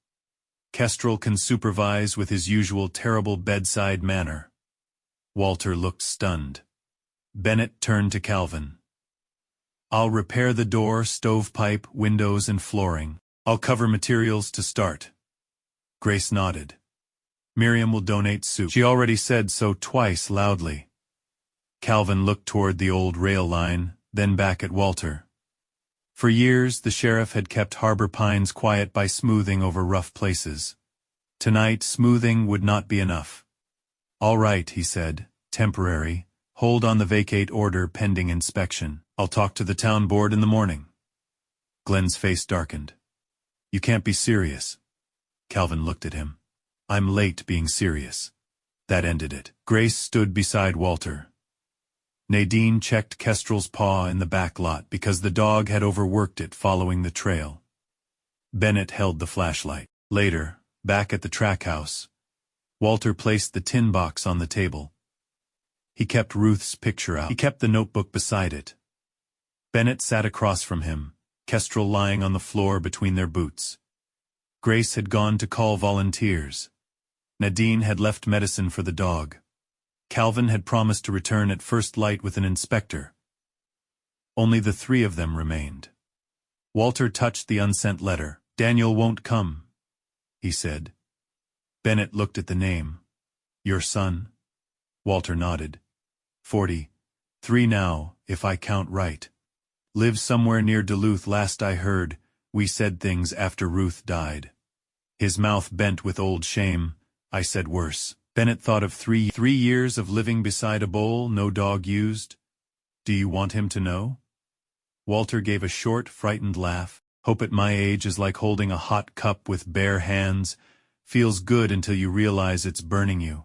Kestrel can supervise with his usual terrible bedside manner. Walter looked stunned. Bennett turned to Calvin. I'll repair the door, stovepipe, windows, and flooring. I'll cover materials to start. Grace nodded. Miriam will donate soup. She already said so twice loudly. Calvin looked toward the old rail line, then back at Walter. For years, the sheriff had kept Harbor Pines quiet by smoothing over rough places. Tonight, smoothing would not be enough. All right, he said, temporary. Hold on the vacate order pending inspection. I'll talk to the town board in the morning. Glenn's face darkened. You can't be serious. Calvin looked at him. I'm late being serious. That ended it. Grace stood beside Walter. Nadine checked Kestrel's paw in the back lot because the dog had overworked it following the trail. Bennett held the flashlight. Later, back at the track house, Walter placed the tin box on the table. He kept Ruth's picture out. He kept the notebook beside it. Bennett sat across from him, Kestrel lying on the floor between their boots. Grace had gone to call volunteers. Nadine had left medicine for the dog. Calvin had promised to return at first light with an inspector. Only the three of them remained. Walter touched the unsent letter. Daniel won't come, he said. Bennett looked at the name. Your son? Walter nodded. 43 now, if I count right. Lives somewhere near Duluth last I heard. We said things after Ruth died. His mouth bent with old shame. I said worse. Bennett thought of 3 years of living beside a bowl no dog used. Do you want him to know? Walter gave a short, frightened laugh. Hope at my age is like holding a hot cup with bare hands. Feels good until you realize it's burning you.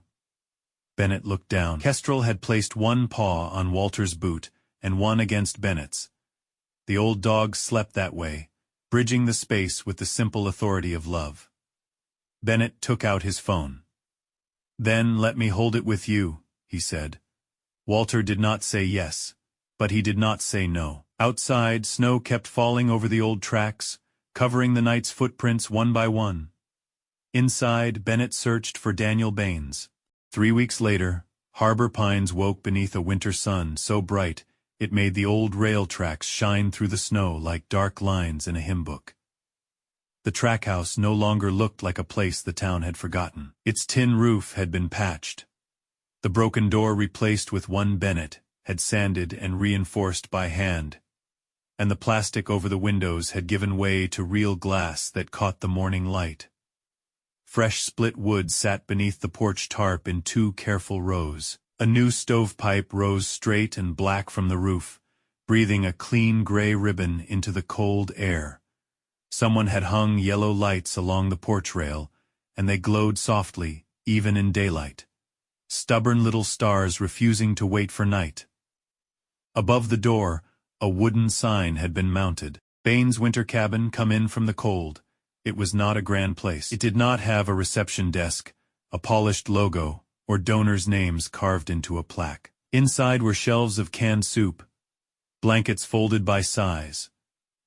Bennett looked down. Kestrel had placed one paw on Walter's boot and one against Bennett's. The old dog slept that way, bridging the space with the simple authority of love. Bennett took out his phone. Then let me hold it with you, he said. Walter did not say yes, but he did not say no. Outside, snow kept falling over the old tracks, covering the night's footprints one by one. Inside, Bennett searched for Daniel Baines. 3 weeks later, Harbor Pines woke beneath a winter sun so bright it made the old rail tracks shine through the snow like dark lines in a hymn book. The track house no longer looked like a place the town had forgotten. Its tin roof had been patched. The broken door replaced with one Bennett, had sanded and reinforced by hand, and the plastic over the windows had given way to real glass that caught the morning light. Fresh split wood sat beneath the porch tarp in 2 careful rows. A new stovepipe rose straight and black from the roof, breathing a clean gray ribbon into the cold air. Someone had hung yellow lights along the porch rail, and they glowed softly, even in daylight. Stubborn little stars refusing to wait for night. Above the door, a wooden sign had been mounted. Baines' winter cabin, come in from the cold. It was not a grand place. It did not have a reception desk, a polished logo, or donors' names carved into a plaque. Inside were shelves of canned soup, blankets folded by size,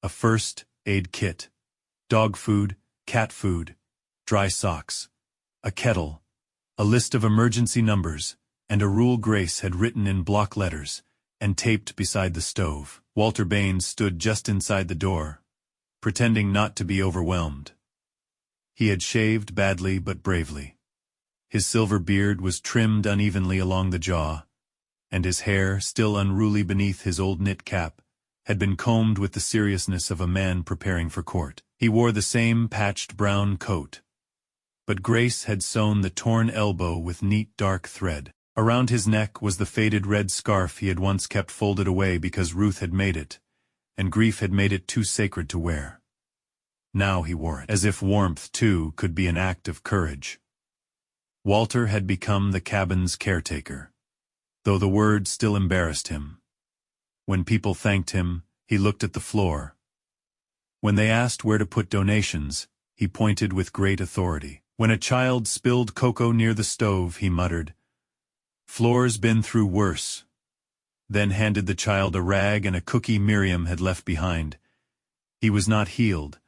a first aid kit, dog food, cat food, dry socks, a kettle, a list of emergency numbers, and a rule Grace had written in block letters and taped beside the stove. Walter Baines stood just inside the door, pretending not to be overwhelmed. He had shaved badly but bravely. His silver beard was trimmed unevenly along the jaw, and his hair, still unruly beneath his old knit cap, had been combed with the seriousness of a man preparing for court. He wore the same patched brown coat, but Grace had sewn the torn elbow with neat dark thread. Around his neck was the faded red scarf he had once kept folded away because Ruth had made it, and grief had made it too sacred to wear. Now he wore it, as if warmth, too, could be an act of courage. Walter had become the cabin's caretaker, though the word still embarrassed him. When people thanked him, he looked at the floor. When they asked where to put donations, he pointed with great authority. When a child spilled cocoa near the stove, he muttered, "Floor's been through worse," then handed the child a rag and a cookie Miriam had left behind. He was not healed,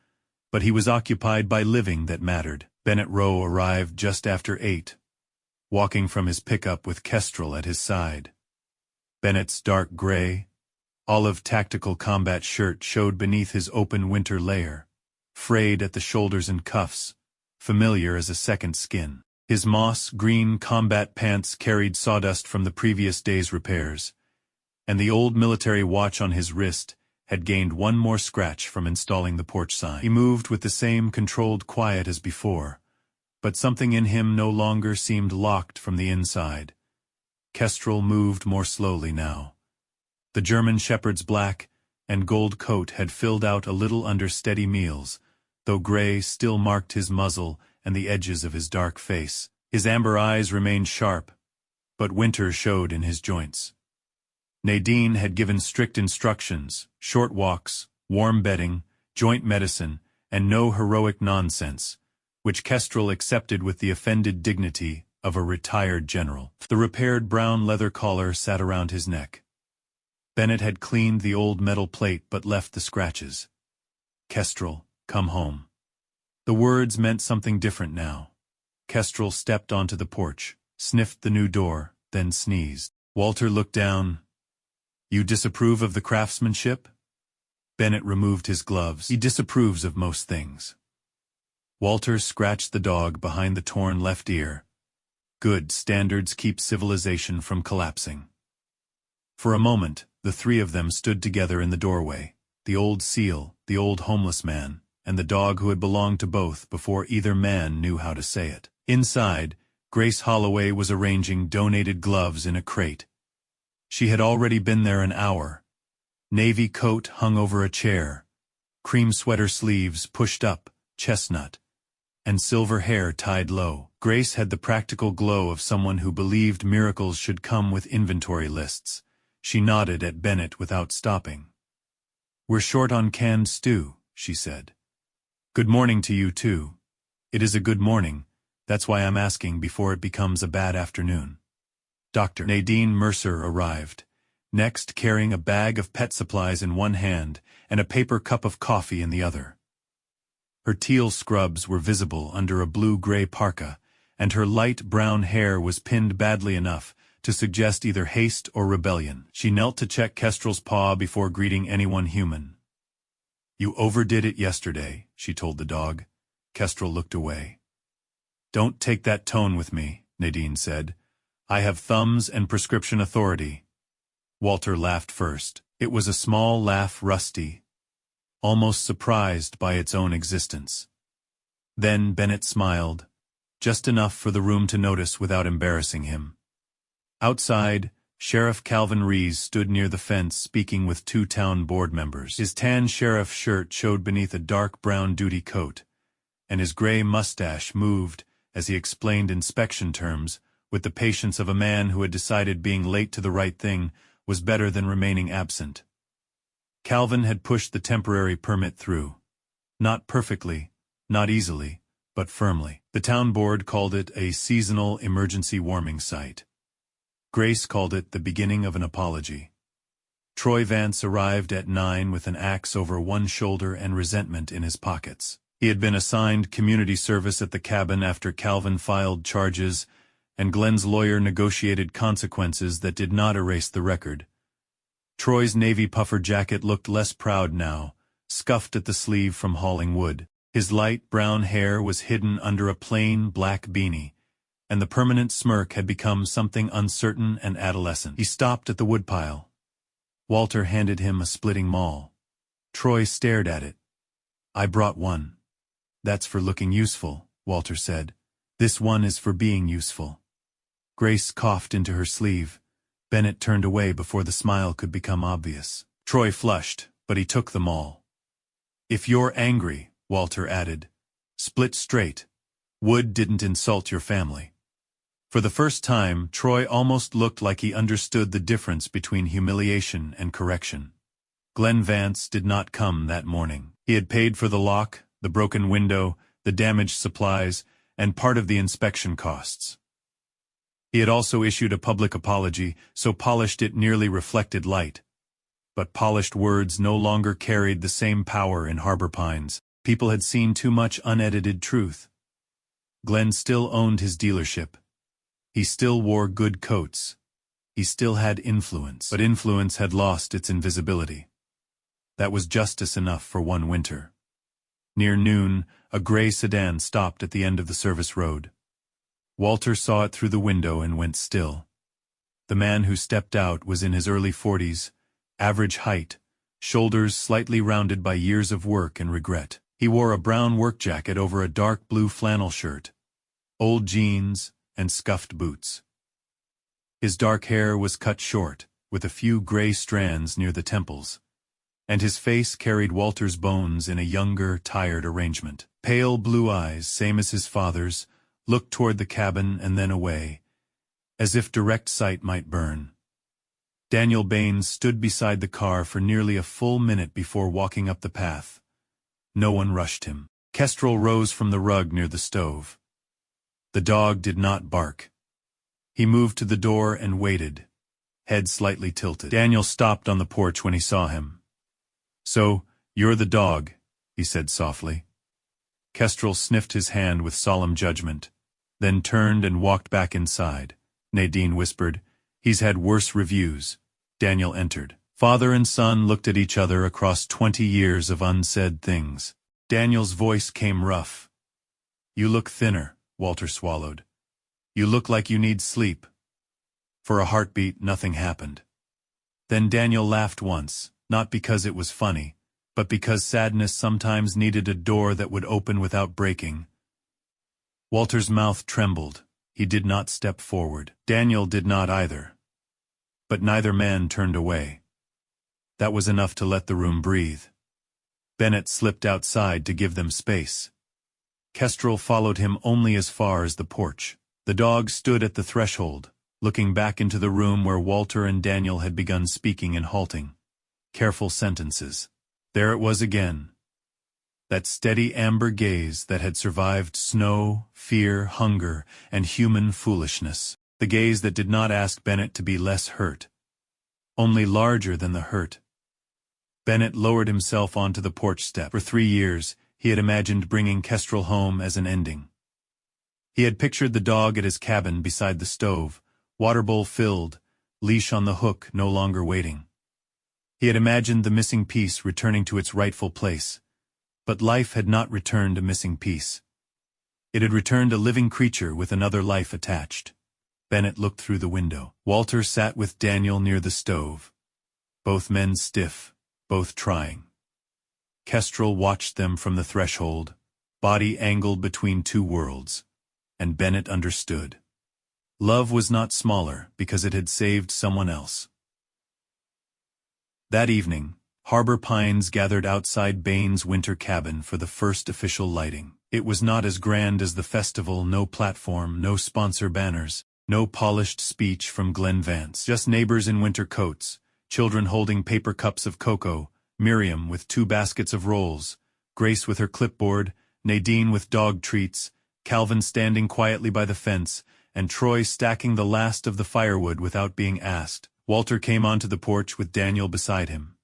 but he was occupied by living that mattered. Bennett Rowe arrived just after 8, walking from his pickup with Kestrel at his side. Bennett's dark gray, olive tactical combat shirt showed beneath his open winter layer, frayed at the shoulders and cuffs, familiar as a second skin. His moss-green combat pants carried sawdust from the previous day's repairs, and the old military watch on his wrist had gained one more scratch from installing the porch sign. He moved with the same controlled quiet as before, but something in him no longer seemed locked from the inside. Kestrel moved more slowly now. The German shepherd's black and gold coat had filled out a little under steady meals, though gray still marked his muzzle and the edges of his dark face. His amber eyes remained sharp, but winter showed in his joints. Nadine had given strict instructions: short walks, warm bedding, joint medicine, and no heroic nonsense, which Kestrel accepted with the offended dignity of a retired general. The repaired brown leather collar sat around his neck. Bennett had cleaned the old metal plate but left the scratches. "Kestrel, come home." The words meant something different now. Kestrel stepped onto the porch, sniffed the new door, then sneezed. Walter looked down. "You disapprove of the craftsmanship?" Bennett removed his gloves. "He disapproves of most things." Walter scratched the dog behind the torn left ear. "Good standards keep civilization from collapsing." For a moment, the three of them stood together in the doorway, the old seal, the old homeless man, and the dog who had belonged to both before either man knew how to say it. Inside, Grace Holloway was arranging donated gloves in a crate. She had already been there an hour. Navy coat hung over a chair, cream sweater sleeves pushed up, chestnut, and silver hair tied low. Grace had the practical glow of someone who believed miracles should come with inventory lists. She nodded at Bennett without stopping. "We're short on canned stew," she said. "Good morning to you too. It is a good morning, that's why I'm asking before it becomes a bad afternoon." Dr. Nadine Mercer arrived, next carrying a bag of pet supplies in one hand and a paper cup of coffee in the other. Her teal scrubs were visible under a blue-gray parka, and her light brown hair was pinned badly enough to suggest either haste or rebellion. She knelt to check Kestrel's paw before greeting anyone human. You overdid it yesterday, she told the dog. Kestrel looked away. Don't take that tone with me, Nadine said. I have thumbs and prescription authority. Walter laughed first. It was a small laugh, rusty, almost surprised by its own existence. Then Bennett smiled, just enough for the room to notice without embarrassing him. Outside, Sheriff Calvin Rees stood near the fence speaking with 2 town board members. His tan sheriff shirt showed beneath a dark brown duty coat, and his gray mustache moved as he explained inspection terms with the patience of a man who had decided being late to the right thing was better than remaining absent. Calvin had pushed the temporary permit through. Not perfectly, not easily, but firmly. The town board called it a seasonal emergency warming site. Grace called it the beginning of an apology. Troy Vance arrived at 9 with an axe over one shoulder and resentment in his pockets. He had been assigned community service at the cabin after Calvin filed charges, and Glenn's lawyer negotiated consequences that did not erase the record. Troy's navy puffer jacket looked less proud now, scuffed at the sleeve from hauling wood. His light brown hair was hidden under a plain black beanie, and the permanent smirk had become something uncertain and adolescent. He stopped at the woodpile. Walter handed him a splitting maul. Troy stared at it. I brought one. That's for looking useful, Walter said. This one is for being useful. Grace coughed into her sleeve. Bennett turned away before the smile could become obvious. Troy flushed, but he took the maul. If you're angry, Walter added, split straight. Wood didn't insult your family. For the first time, Troy almost looked like he understood the difference between humiliation and correction. Glenn Vance did not come that morning. He had paid for the lock, the broken window, the damaged supplies, and part of the inspection costs. He had also issued a public apology, so polished it nearly reflected light. But polished words no longer carried the same power in Harbor Pines. People had seen too much unedited truth. Glenn still owned his dealership. He still wore good coats. He still had influence, but influence had lost its invisibility. That was justice enough for one winter. Near noon, a gray sedan stopped at the end of the service road. Walter saw it through the window and went still. The man who stepped out was in his early 40s, average height, shoulders slightly rounded by years of work and regret. He wore a brown work jacket over a dark blue flannel shirt, old jeans, and scuffed boots. His dark hair was cut short, with a few gray strands near the temples, and his face carried Walter's bones in a younger, tired arrangement. Pale blue eyes, same as his father's, looked toward the cabin and then away, as if direct sight might burn. Daniel Baines stood beside the car for nearly a full minute before walking up the path. No one rushed him. Kestrel rose from the rug near the stove. The dog did not bark. He moved to the door and waited, head slightly tilted. Daniel stopped on the porch when he saw him. So, you're the dog, he said softly. Kestrel sniffed his hand with solemn judgment, then turned and walked back inside. Nadine whispered, he's had worse reviews. Daniel entered. Father and son looked at each other across 20 years of unsaid things. Daniel's voice came rough. You look thinner, Walter swallowed. You look like you need sleep. For a heartbeat, nothing happened. Then Daniel laughed once, not because it was funny, but because sadness sometimes needed a door that would open without breaking. Walter's mouth trembled. He did not step forward. Daniel did not either. But neither man turned away. That was enough to let the room breathe. Bennett slipped outside to give them space. Kestrel followed him only as far as the porch. The dog stood at the threshold, looking back into the room where Walter and Daniel had begun speaking and halting. Careful sentences. There it was again. That steady amber gaze that had survived snow, fear, hunger, and human foolishness. The gaze that did not ask Bennett to be less hurt. Only larger than the hurt. Bennett lowered himself onto the porch step. For 3 years, he had imagined bringing Kestrel home as an ending. He had pictured the dog at his cabin beside the stove, water bowl filled, leash on the hook no longer waiting. He had imagined the missing piece returning to its rightful place, but life had not returned a missing piece. It had returned a living creature with another life attached. Bennett looked through the window. Walter sat with Daniel near the stove. Both men stiff, both trying. Kestrel watched them from the threshold, body angled between two worlds, and Bennett understood. Love was not smaller because it had saved someone else. That evening, Harbor Pines gathered outside Baines' winter cabin for the first official lighting. It was not as grand as the festival, no platform, no sponsor banners, no polished speech from Glenn Vance. Just neighbors in winter coats, children holding paper cups of cocoa, Miriam with 2 baskets of rolls, Grace with her clipboard, Nadine with dog treats, Calvin standing quietly by the fence, and Troy stacking the last of the firewood without being asked. Walter came onto the porch with Daniel beside him.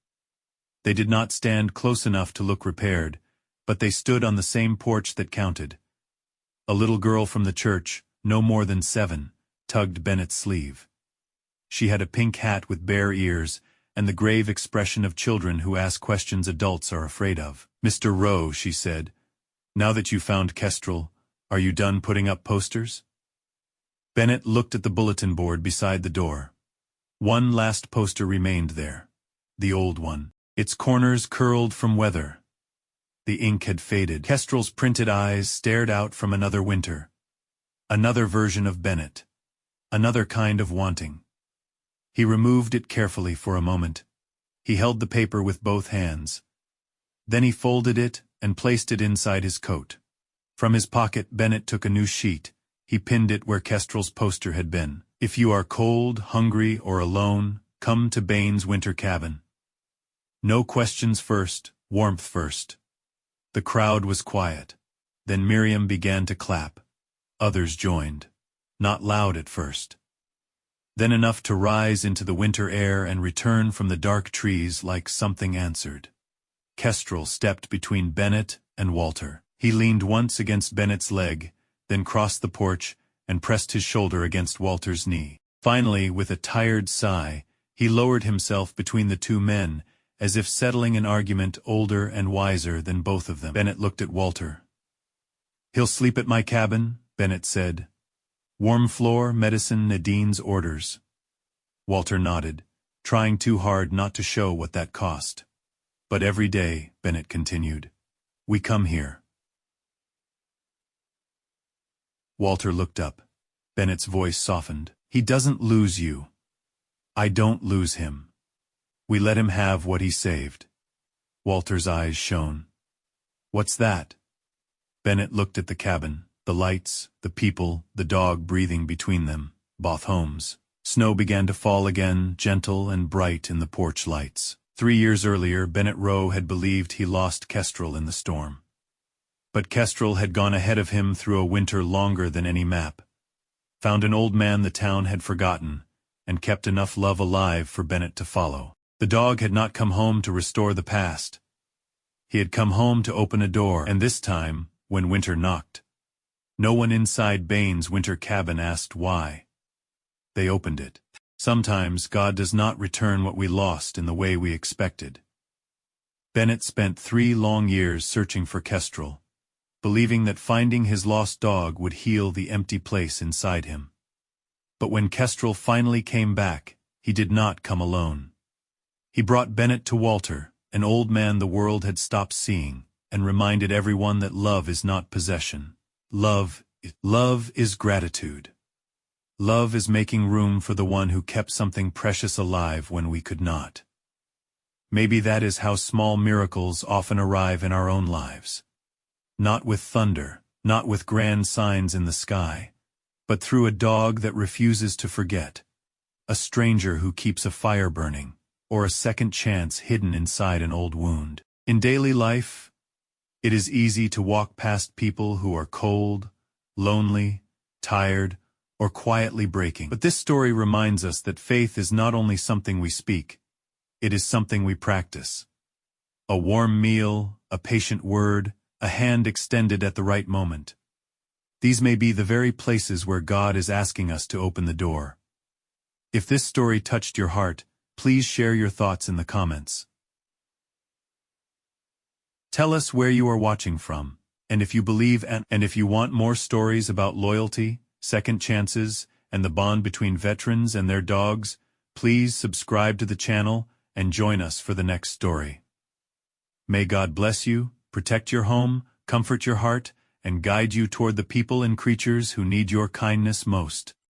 They did not stand close enough to look repaired, but they stood on the same porch that counted. A little girl from the church, no more than 7, tugged Bennett's sleeve. She had a pink hat with bare ears, and the grave expression of children who ask questions adults are afraid of. "Mr. Rowe," she said, "now that you found Kestrel, are you done putting up posters?" Bennett looked at the bulletin board beside the door. One last poster remained there, the old one, its corners curled from weather. The ink had faded. Kestrel's printed eyes stared out from another winter. Another version of Bennett. Another kind of wanting. He removed it carefully for a moment. He held the paper with both hands. Then he folded it and placed it inside his coat. From his pocket, Bennett took a new sheet. He pinned it where Kestrel's poster had been. "If you are cold, hungry, or alone, come to Baines' winter cabin. No questions first, warmth first." The crowd was quiet. Then Miriam began to clap. Others joined. Not loud at first. Then enough to rise into the winter air and return from the dark trees like something answered. Kestrel stepped between Bennett and Walter. He leaned once against Bennett's leg, then crossed the porch and pressed his shoulder against Walter's knee. Finally, with a tired sigh, he lowered himself between the 2 men, as if settling an argument older and wiser than both of them. Bennett looked at Walter. "He'll sleep at my cabin," Bennett said. "Warm floor, medicine, Nadine's orders." Walter nodded, trying too hard not to show what that cost. "But every day," Bennett continued, "we come here." Walter looked up. Bennett's voice softened. "He doesn't lose you. I don't lose him. We let him have what he saved." Walter's eyes shone. "What's that?" Bennett looked at the cabin, the lights, the people, the dog breathing between them, both homes. Snow began to fall again, gentle and bright in the porch lights. 3 years earlier, Bennett Rowe had believed he lost Kestrel in the storm. But Kestrel had gone ahead of him through a winter longer than any map, found an old man the town had forgotten, and kept enough love alive for Bennett to follow. The dog had not come home to restore the past. He had come home to open a door, and this time, when winter knocked, no one inside Baines' winter cabin asked why. They opened it. Sometimes God does not return what we lost in the way we expected. Bennett spent 3 long years searching for Kestrel, believing that finding his lost dog would heal the empty place inside him. But when Kestrel finally came back, he did not come alone. He brought Bennett to Walter, an old man the world had stopped seeing, and reminded everyone that love is not possession. Love is gratitude. Love is making room for the one who kept something precious alive when we could not. Maybe that is how small miracles often arrive in our own lives. Not with thunder, not with grand signs in the sky, but through a dog that refuses to forget, a stranger who keeps a fire burning, or a second chance hidden inside an old wound. In daily life, it is easy to walk past people who are cold, lonely, tired, or quietly breaking. But this story reminds us that faith is not only something we speak, it is something we practice. A warm meal, a patient word, a hand extended at the right moment. These may be the very places where God is asking us to open the door. If this story touched your heart, Please share your thoughts in the comments. Tell us where you are watching from, and if you believe and if you want more stories about loyalty, second chances, and the bond between veterans and their dogs, please subscribe to the channel and join us for the next story. May God bless you, protect your home, comfort your heart, and guide you toward the people and creatures who need your kindness most.